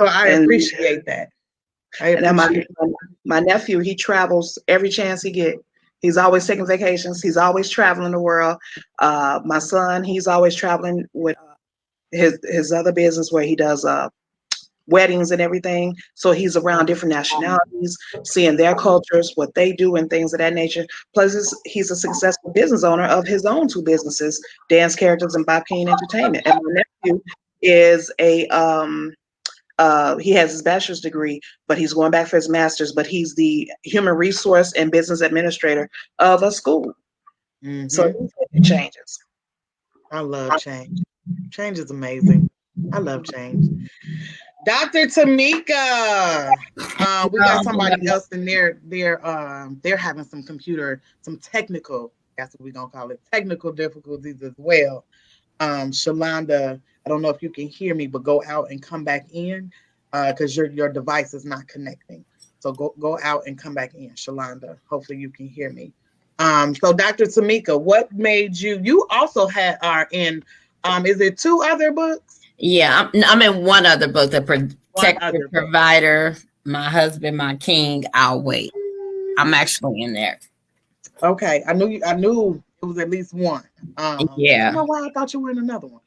So I appreciate that. My nephew, he travels every chance he get. He's always taking vacations. He's always traveling the world. My son, he's always traveling with his other business where he does weddings and everything. So he's around different nationalities, seeing their cultures, what they do, and things of that nature. Plus, he's a successful business owner of his own two businesses, Dance Characters and Bob Kane Entertainment. And my nephew is he has his bachelor's degree, but he's going back for his master's, but he's the human resource and business administrator of a school. Mm-hmm. So it changes. I love change. Change is amazing. I love change. Dr. Tamika, we got somebody else in there. They're having some technical, that's what we're gonna call it, technical difficulties as well. Shalonda, I don't know if you can hear me, but go out and come back in because your device is not connecting. So go out and come back in, Shalonda. Hopefully you can hear me. So Dr. Tamika, what made you also are in, is it 2 other books? Yeah, I'm in one other book, The Protector Provider, My Husband, My King, I'll Wait. I'm actually in there. Okay, I knew it was at least one. Yeah. I don't know why I thought you were in another one.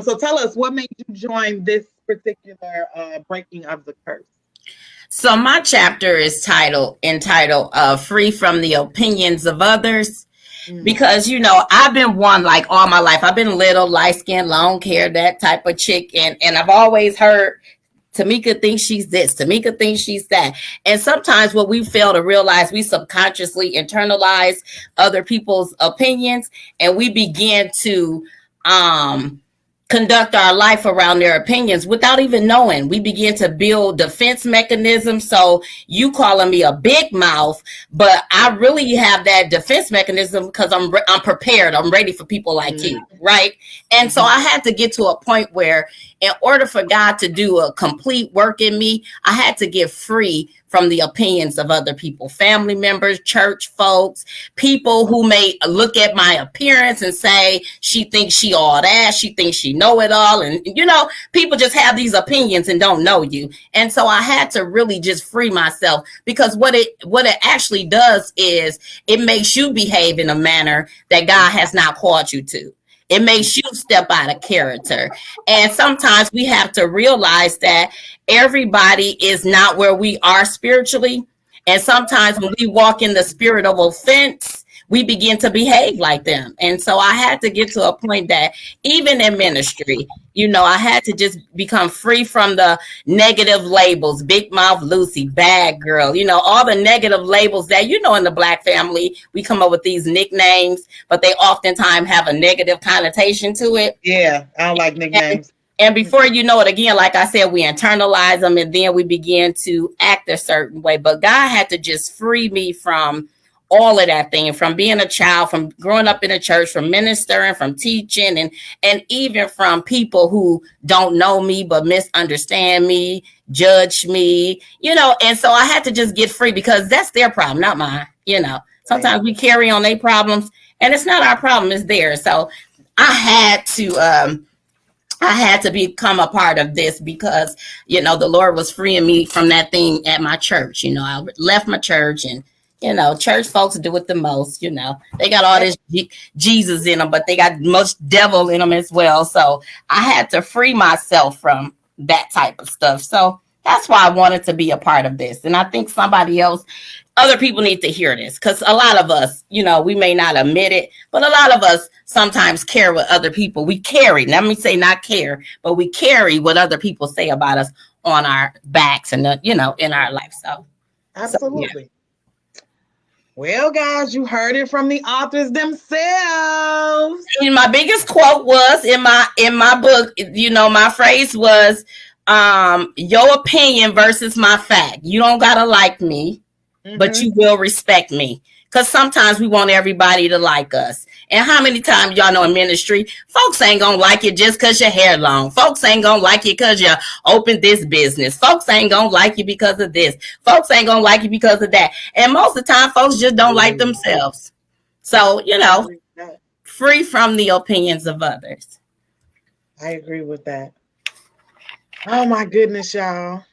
So tell us, what made you join this particular Breaking of the Curse? So my chapter is entitled Free from the Opinions of Others. Because, I've been one like all my life. I've been little, light skin, long hair, that type of chick. And I've always heard Tamika thinks she's this. Tamika thinks she's that. And sometimes what we fail to realize, we subconsciously internalize other people's opinions, and we begin to conduct our life around their opinions without even knowing. We begin to build defense mechanisms. So you calling me a big mouth, but I really have that defense mechanism because I'm prepared. I'm ready for people like you, right? And so I had to get to a point where, in order for God to do a complete work in me, I had to get free from the opinions of other people, family members, church folks, people who may look at my appearance and say, she thinks she all that, she thinks she know it all. And, people just have these opinions and don't know you. And so I had to really just free myself, because what it actually does is it makes you behave in a manner that God has not called you to. It makes you step out of character. And sometimes we have to realize that everybody is not where we are spiritually. And sometimes when we walk in the spirit of offense, we begin to behave like them. And so I had to get to a point that even in ministry, I had to just become free from the negative labels, big mouth Lucy, bad girl, all the negative labels that, in the Black family, we come up with these nicknames, but they oftentimes have a negative connotation to it. Yeah, I don't like nicknames. And before you know it, again, like I said, we internalize them, and then we begin to act a certain way. But God had to just free me from all of that thing, from being a child, from growing up in a church, from ministering, from teaching, and even from people who don't know me but misunderstand me, judge me, and so I had to just get free, because that's their problem, not mine. Sometimes we carry on their problems, and it's not our problem, it's theirs. So I had to I had to become a part of this because, the Lord was freeing me from that thing at my church. I left my church, and, church folks do it the most. They got all this Jesus in them, but they got much devil in them as well. So I had to free myself from that type of stuff. So that's why I wanted to be a part of this. And I think other people need to hear this, because a lot of us, we may not admit it, but a lot of us sometimes care what other people, we carry, let me say not care, but we carry what other people say about us on our backs and, in our life. Absolutely. Yeah. Well, guys, you heard it from the authors themselves. And my biggest quote was in my book, my phrase was, your opinion versus my fact. You don't gotta like me, but you will respect me. Because sometimes we want everybody to like us. And how many times y'all know in ministry, folks ain't gonna like you just because your hair long. Folks ain't gonna like you because you opened this business. Folks ain't gonna like you because of this. Folks ain't gonna like you because of that. And most of the time, folks just don't like themselves. So, free from the opinions of others. I agree with that. Oh my goodness, y'all.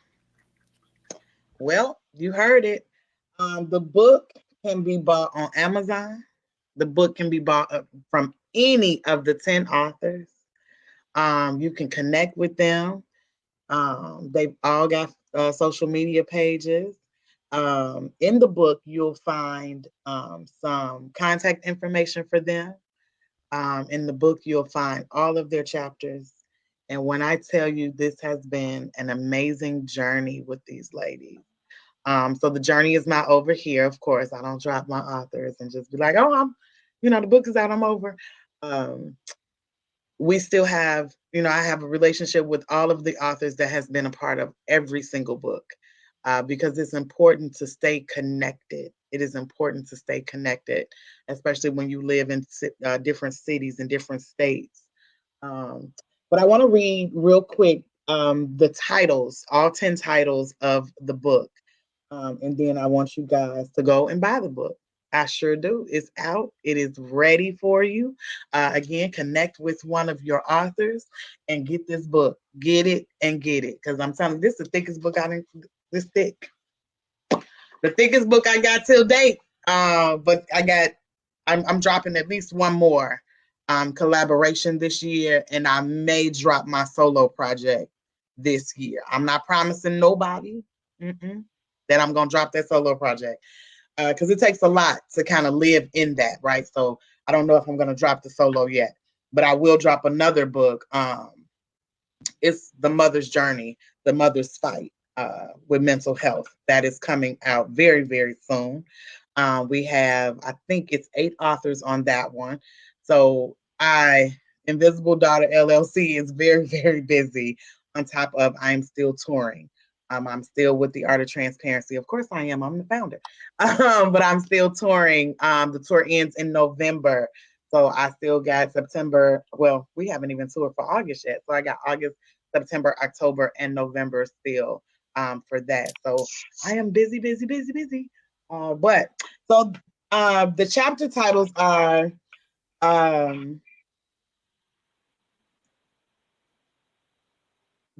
Well, you heard it. The book can be bought on Amazon. The book can be bought from any of the 10 authors. You can connect with them. They've all got social media pages. In the book, you'll find some contact information for them. In the book, you'll find all of their chapters. And when I tell you, this has been an amazing journey with these ladies. So the journey is not over here. Of course, I don't drop my authors and just be like, oh, the book is out, I'm over. We still have, I have a relationship with all of the authors that has been a part of every single book, because it's important to stay connected. It is important to stay connected, especially when you live in different cities and different states. But I want to read real quick the titles, all 10 titles of the book. And then I want you guys to go and buy the book. I sure do. It's out. It is ready for you. Again, connect with one of your authors and get this book. Get it and get it. Because I'm telling you, this is the thickest book this thick. The thickest book I got till date. But I'm dropping at least one more collaboration this year, and I may drop my solo project this year. I'm not promising nobody that I'm going to drop that solo project, because it takes a lot to kind of live in that, right? So I don't know if I'm going to drop the solo yet, but I will drop another book. It's The Mother's Journey, The Mother's Fight with Mental Health. That is coming out very, very soon. We have, I think it's 8 authors on that one. So Invisible Daughter LLC is very, very busy, on top of I'm still touring. I'm still with the Art of Transparency. Of course I am. I'm the founder. But I'm still touring. The tour ends in November. So I still got September. Well, we haven't even toured for August yet. So I got August, September, October, and November still for that. So I am busy, busy, busy, busy. The chapter titles are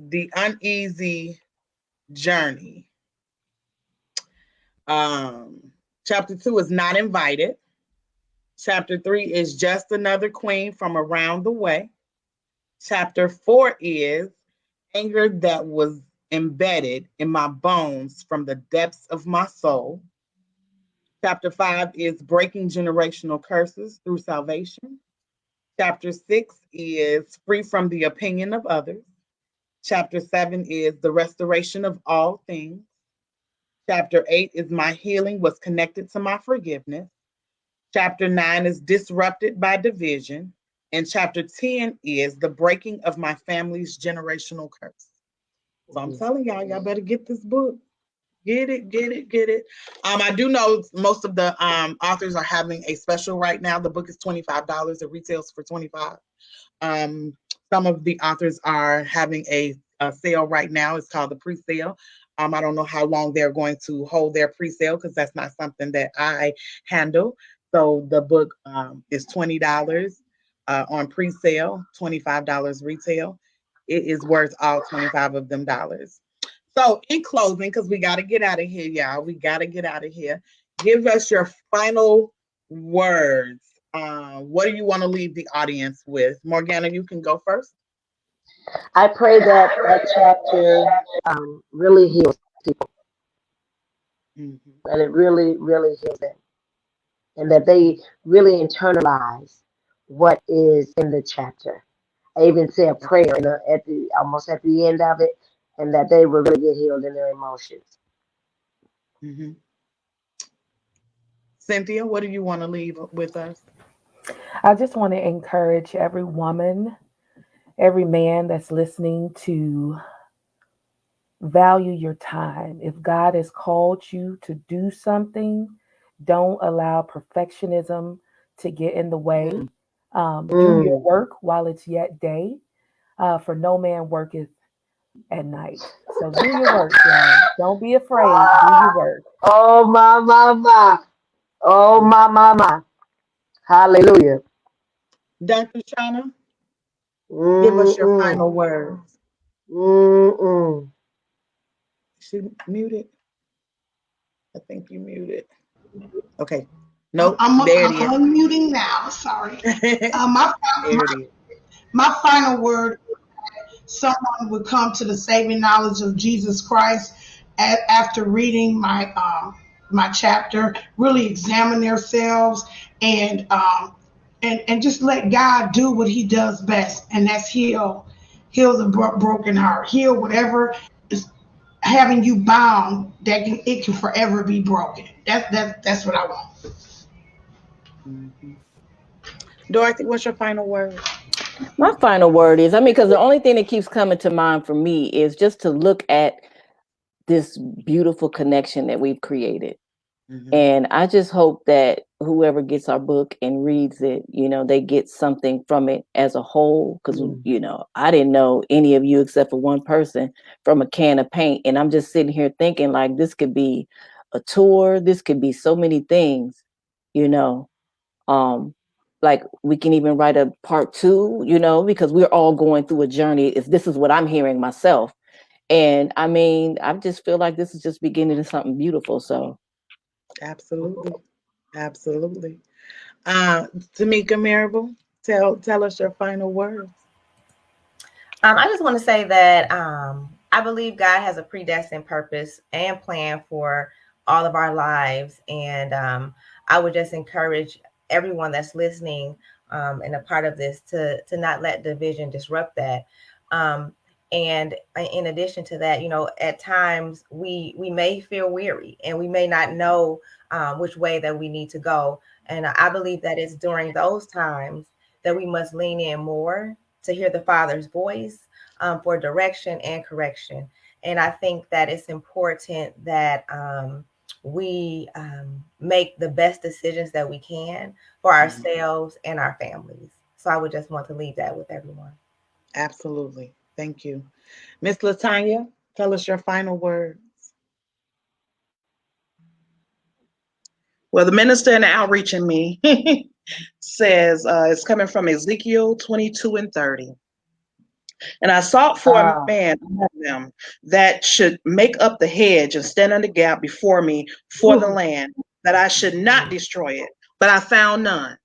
The Uneasy Journey. Chapter 2 is Not Invited. Chapter 3 is Just Another Queen from Around the Way. Chapter 4 is Anger That Was Embedded in My Bones from the Depths of My Soul. Chapter 5 is Breaking Generational Curses Through Salvation. Chapter 6 is Free from the Opinion of Others. Chapter 7 is The Restoration of All Things. Chapter 8 is My Healing Was Connected to My Forgiveness. Chapter 9 is Disrupted by Division. And chapter 10 is The Breaking of My Family's Generational Curse. So I'm telling y'all better get this book. Get it, get it, get it. I do know most of the authors are having a special right now. The book is $25. It retails for $25. Some of the authors are having a sale right now. It's called the pre-sale. I don't know how long they're going to hold their pre-sale, because that's not something that I handle. So the book is $20 on pre-sale, $25 retail. it is worth all 25 of them dollars. So, in closing, because we got to get out of here, y'all, we got to get out of here. Give us your final words. What do you want to leave the audience with? Morgana, you can go first. I pray that that chapter really heals people, Mhm. that it really heals them, and that they really internalize what is in the chapter. I even say a prayer at the almost at the end of it, and that they will really get healed in their emotions. Mhm. Cynthia, what do you want to leave with us? I just want to encourage every woman, every man that's listening to value your time. If God has called you to do something, don't allow perfectionism to get in the way. Do your Mm. work while it's yet day, for no man worketh at night. So do your work, y'all. Don't be afraid. Do your work. Oh my. Oh my. Hallelujah. Dr. Shauna, give us your Mm-mm. final words. Mm-mm. She muted. I think you muted. Okay. I'm, Nope. I'm, There it I'm is. unmuting now. Sorry. My, There it is. my final word, someone would come to the saving knowledge of Jesus Christ after reading my chapter, really examine themselves and and just let God do what He does best, and that's heal the broken heart, heal whatever is having you bound it can forever be broken. That's what I want. Mhm. Dorothy, what's your final word? My final word is, I mean, because the only thing that keeps coming to mind for me is just to look at this beautiful connection that we've created. Mhm. And I just hope that whoever gets our book and reads it, they get something from it as a whole. Because, I didn't know any of you except for one person from a can of paint. And I'm just sitting here thinking like this could be a tour. This could be so many things, you know. Like we can even write a part two, because we're all going through a journey. If this is what I'm hearing myself. And I mean, I just feel like this is just beginning of something beautiful. So Absolutely. Absolutely. Tamika Marable, tell us your final words. I just want to say that I believe God has a predestined purpose and plan for all of our lives. And I would just encourage everyone that's listening and a part of this to not let division disrupt that. Um, and in addition to that, at times we may feel weary and we may not know which way that we need to go. And I believe that it's during those times that we must lean in more to hear the Father's voice for direction and correction. And I think that it's important that we make the best decisions that we can for Mhm. ourselves and our families. So I would just want to leave that with everyone. Absolutely. Thank you. Miss Latanya, tell us your final word. Well, the minister in the outreach in me says it's coming from Ezekiel 22:30. And I sought for a Ah, man among them that should make up the hedge and stand in the gap before me for the whew, land, that I should not destroy it. But I found none.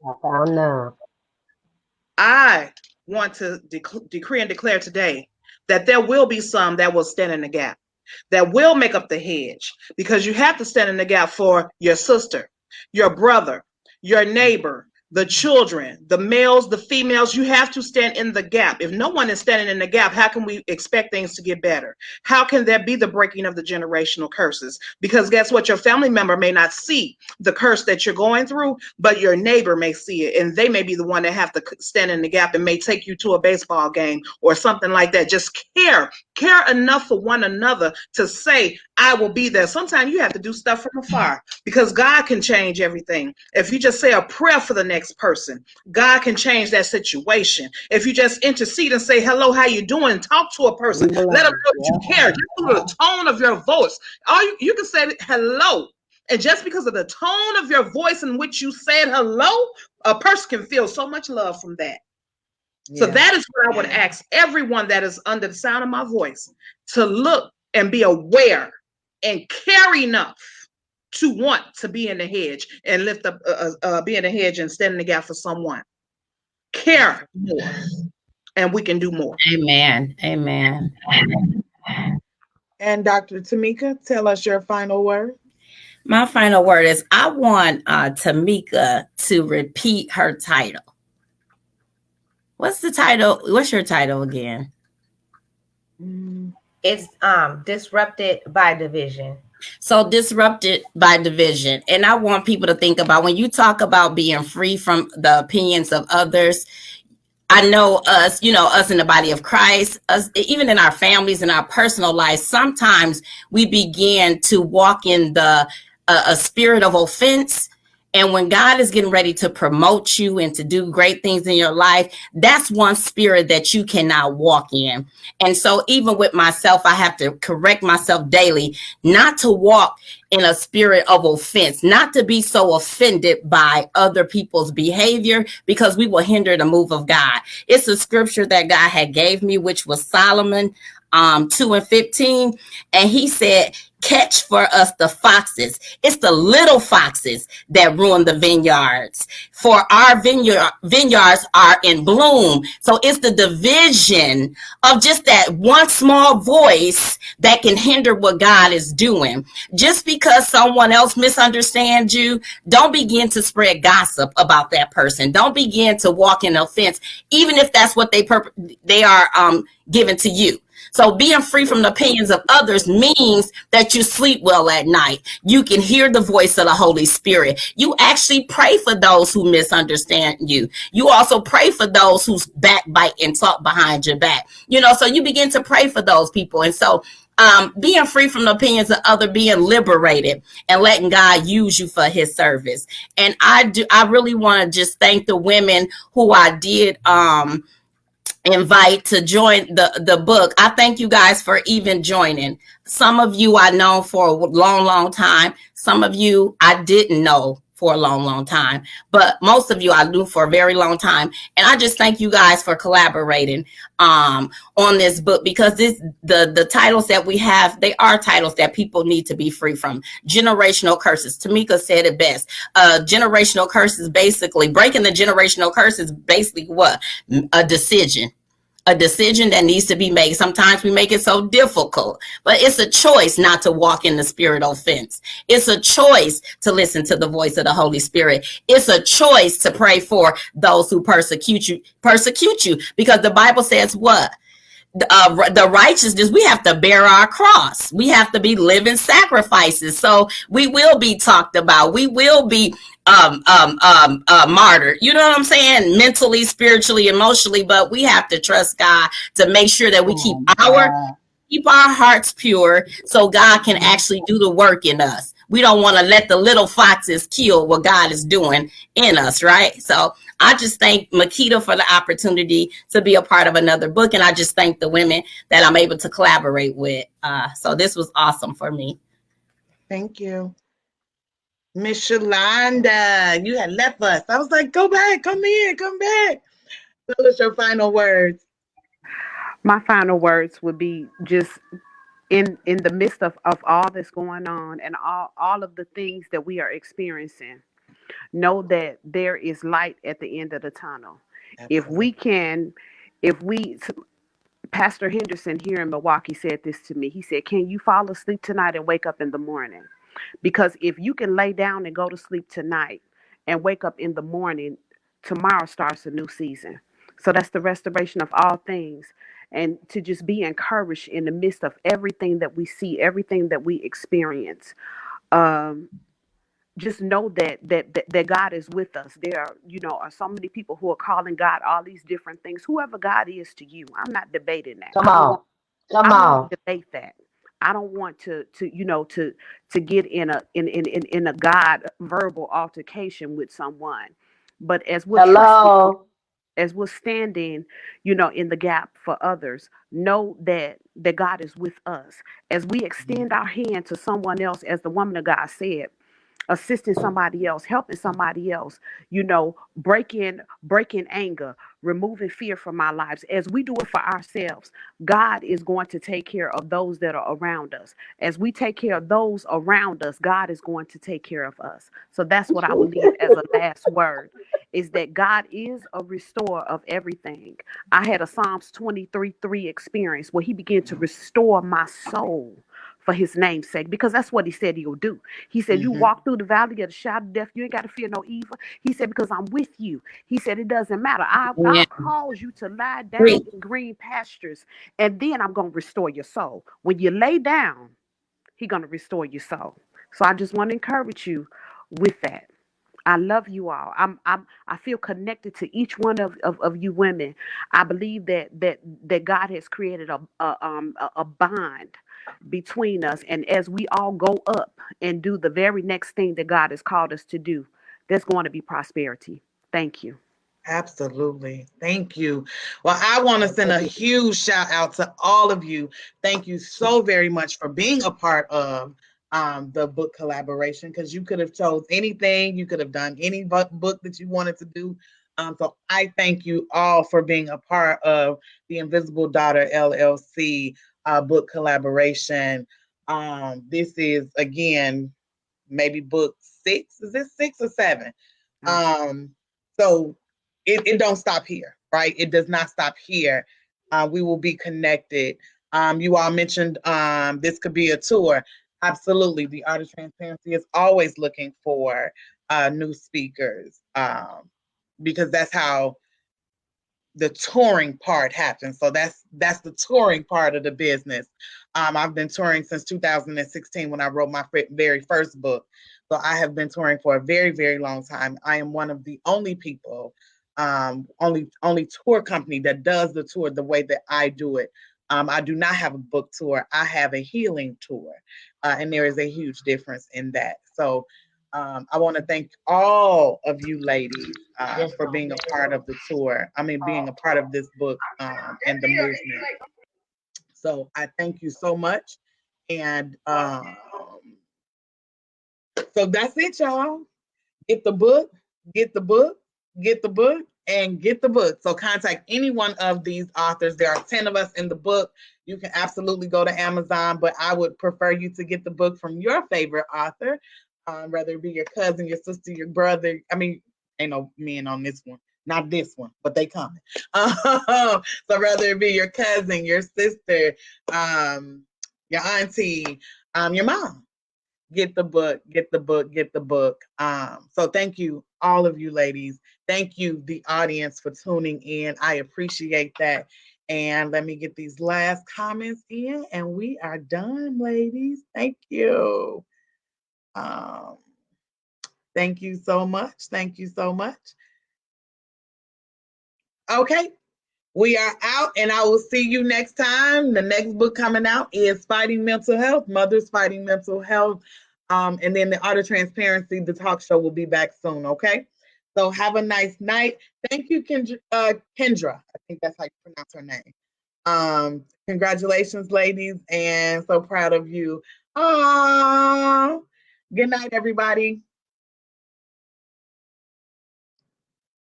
I found none. I want to decree and declare today that there will be some that will stand in the gap, that will make up the hedge, because you have to stand in the gap for your sister, your brother, your neighbor, the children, the males, the females. You have to stand in the gap. If no one is standing in the gap, how can we expect things to get better? How can there be the breaking of the generational curses? Because guess what? Your family member may not see the curse that you're going through, but your neighbor may see it, and they may be the one that have to stand in the gap and may take you to a baseball game or something like that. Just care enough for one another to say, I will be there. Sometimes you have to do stuff from afar because God can change everything. If you just say a prayer for the next person, God can change that situation. If you just intercede and say, hello, how you doing? Talk to a person. Leave Let them alone. know that you Yeah. care. Just through the tone of your voice. You can say hello. And just because of the tone of your voice in which you said hello, a person can feel so much love from that. So Yeah. that is what I would ask everyone that is under the sound of my voice to look and be aware and care enough to want to be in the hedge and lift up, be in the hedge and stand in the gap for someone. Care more, and we can do more. Amen. Amen. And Dr. Tamika, tell us your final word. My final word is I want Tamika to repeat her title. What's the title? What's your title again? It's disrupted by division. So disrupted by division. And I want people to think about when you talk about being free from the opinions of others. I know us, us in the body of Christ, us, even in our families, in our personal lives, sometimes we begin to walk in a spirit of offense. And when God is getting ready to promote you and to do great things in your life, that's one spirit that you cannot walk in. And so even with myself, I have to correct myself daily, not to walk in a spirit of offense, not to be so offended by other people's behavior, because we will hinder the move of God. It's a scripture that God had gave me, which was Solomon 2:15. And he said, catch for us the foxes. It's the little foxes that ruin the vineyards. For our vineyards are in bloom. So it's the division of just that one small voice that can hinder what God is doing. Just because someone else misunderstands you, don't begin to spread gossip about that person. Don't begin to walk in offense, even if that's what they are given to you. So being free from the opinions of others means that you sleep well at night. You can hear the voice of the Holy Spirit. You actually pray for those who misunderstand you. You also pray for those who backbite and talk behind your back. So you begin to pray for those people. And so being free from the opinions of others, being liberated and letting God use you for his service. And I really want to just thank the women who I did invite to join the book. I thank you guys for even joining. Some of you I know for a long time. Some of you I didn't know for a long time. But most of you I knew for a very long time. And I just thank you guys for collaborating on this book, because the titles that we have, they are titles that people need to be free from. Generational curses. Tamika said it best. Generational curses, basically breaking the generational curses, basically what? A decision that needs to be made. Sometimes we make it so difficult, but it's a choice not to walk in the spirit of offense. It's a choice to listen to the voice of the Holy Spirit. It's a choice to pray for those who persecute you, because the Bible says what? The righteousness, we have to bear our cross. We have to be living sacrifices. So we will be talked about. We will be martyred. You know what I'm saying? Mentally, spiritually, emotionally, but we have to trust God to make sure that we keep our hearts pure so God can actually do the work in us. We don't want to let the little foxes kill what God is doing in us, right? So I just thank Makita for the opportunity to be a part of another book. And I just thank the women that I'm able to collaborate with. So this was awesome for me. Thank you. Miss Shalonda, you had left us. I was like, go back, come in, come back. Tell us your final words. My final words would be just in the midst of all that's going on and all of the things that we are experiencing, know that there is light at the end of the tunnel. Absolutely. If we Pastor Henderson here in Milwaukee said this to me. He said, can you fall asleep tonight and wake up in the morning? Because if you can lay down and go to sleep tonight and wake up in the morning, tomorrow starts a new season. So that's the restoration of all things. And to just be encouraged in the midst of everything that we see, everything that we experience. Just know that God is with us. There are so many people who are calling God all these different things. Whoever God is to you, I'm not debating that. Come on. Come I don't want on. to debate that. I don't want to get in a God verbal altercation with someone. But Hello. as we're standing, in the gap for others, know that God is with us. As we extend our hand to someone else, as the woman of God said, assisting somebody else, helping somebody else, breaking anger, removing fear from our lives. As we do it for ourselves, God is going to take care of those that are around us. As we take care of those around us, God is going to take care of us. So that's what I will leave as a last word, is that God is a restorer of everything. I had a Psalms 23:3 experience where he began to restore my soul for his name's sake, because that's what he said he'll do. He said, you walk through the valley of the shadow of death, you ain't got to fear no evil. He said, because I'm with you. He said, it doesn't matter. I'll Yeah. cause you to lie down Great. in green pastures, and then I'm going to restore your soul. When you lay down, he's going to restore your soul. So I just want to encourage you with that. I love you all. I feel connected to each one of you women. I believe that God has created a bond between us. And as we all go up and do the very next thing that God has called us to do, there's going to be prosperity. Thank you. Absolutely. Thank you. Well, I want to send a huge shout out to all of you. Thank you so very much for being a part of the book collaboration, because you could have chose anything. You could have done any book that you wanted to do. So I thank you all for being a part of the Invisible Daughter LLC book collaboration. This is, again, maybe book 6. Is this 6 or 7? So it don't stop here, right? It does not stop here. We will be connected. You all mentioned this could be a tour. Absolutely. The Art of Transparency is always looking for new speakers, because that's how the touring part happens. So that's the touring part of the business. I've been touring since 2016 when I wrote my very first book. So I have been touring for a very, very long time. I am one of the only people, only tour company that does the tour the way that I do it. I do not have a book tour. I have a healing tour, and there is a huge difference in that. So I want to thank all of you ladies for being a part of the tour. I mean, being a part of this book and the movement. So I thank you so much. And so that's it, y'all. Get the book, get the book, get the book, and get the book. So contact any one of these authors. There are 10 of us in the book. You can absolutely go to Amazon, but I would prefer you to get the book from your favorite author, whether it be your cousin, your sister, your brother. I mean, ain't no men on this one. Not this one, but they coming. So whether it be your cousin, your sister, your auntie, your mom, get the book, get the book, get the book. So thank you, all of you ladies. Thank you, the audience, for tuning in. I appreciate that. And let me get these last comments in, and we are done, ladies. Thank you. Thank you so much. Thank you so much. Okay, we are out, and I will see you next time. The next book coming out is Fighting Mental Health, Mothers Fighting Mental Health. And then the Art of Transparency, the talk show, will be back soon, okay? So have a nice night. Thank you, Kendra. I think that's how you pronounce her name. Congratulations, ladies, and so proud of you. Aww. Good night, everybody.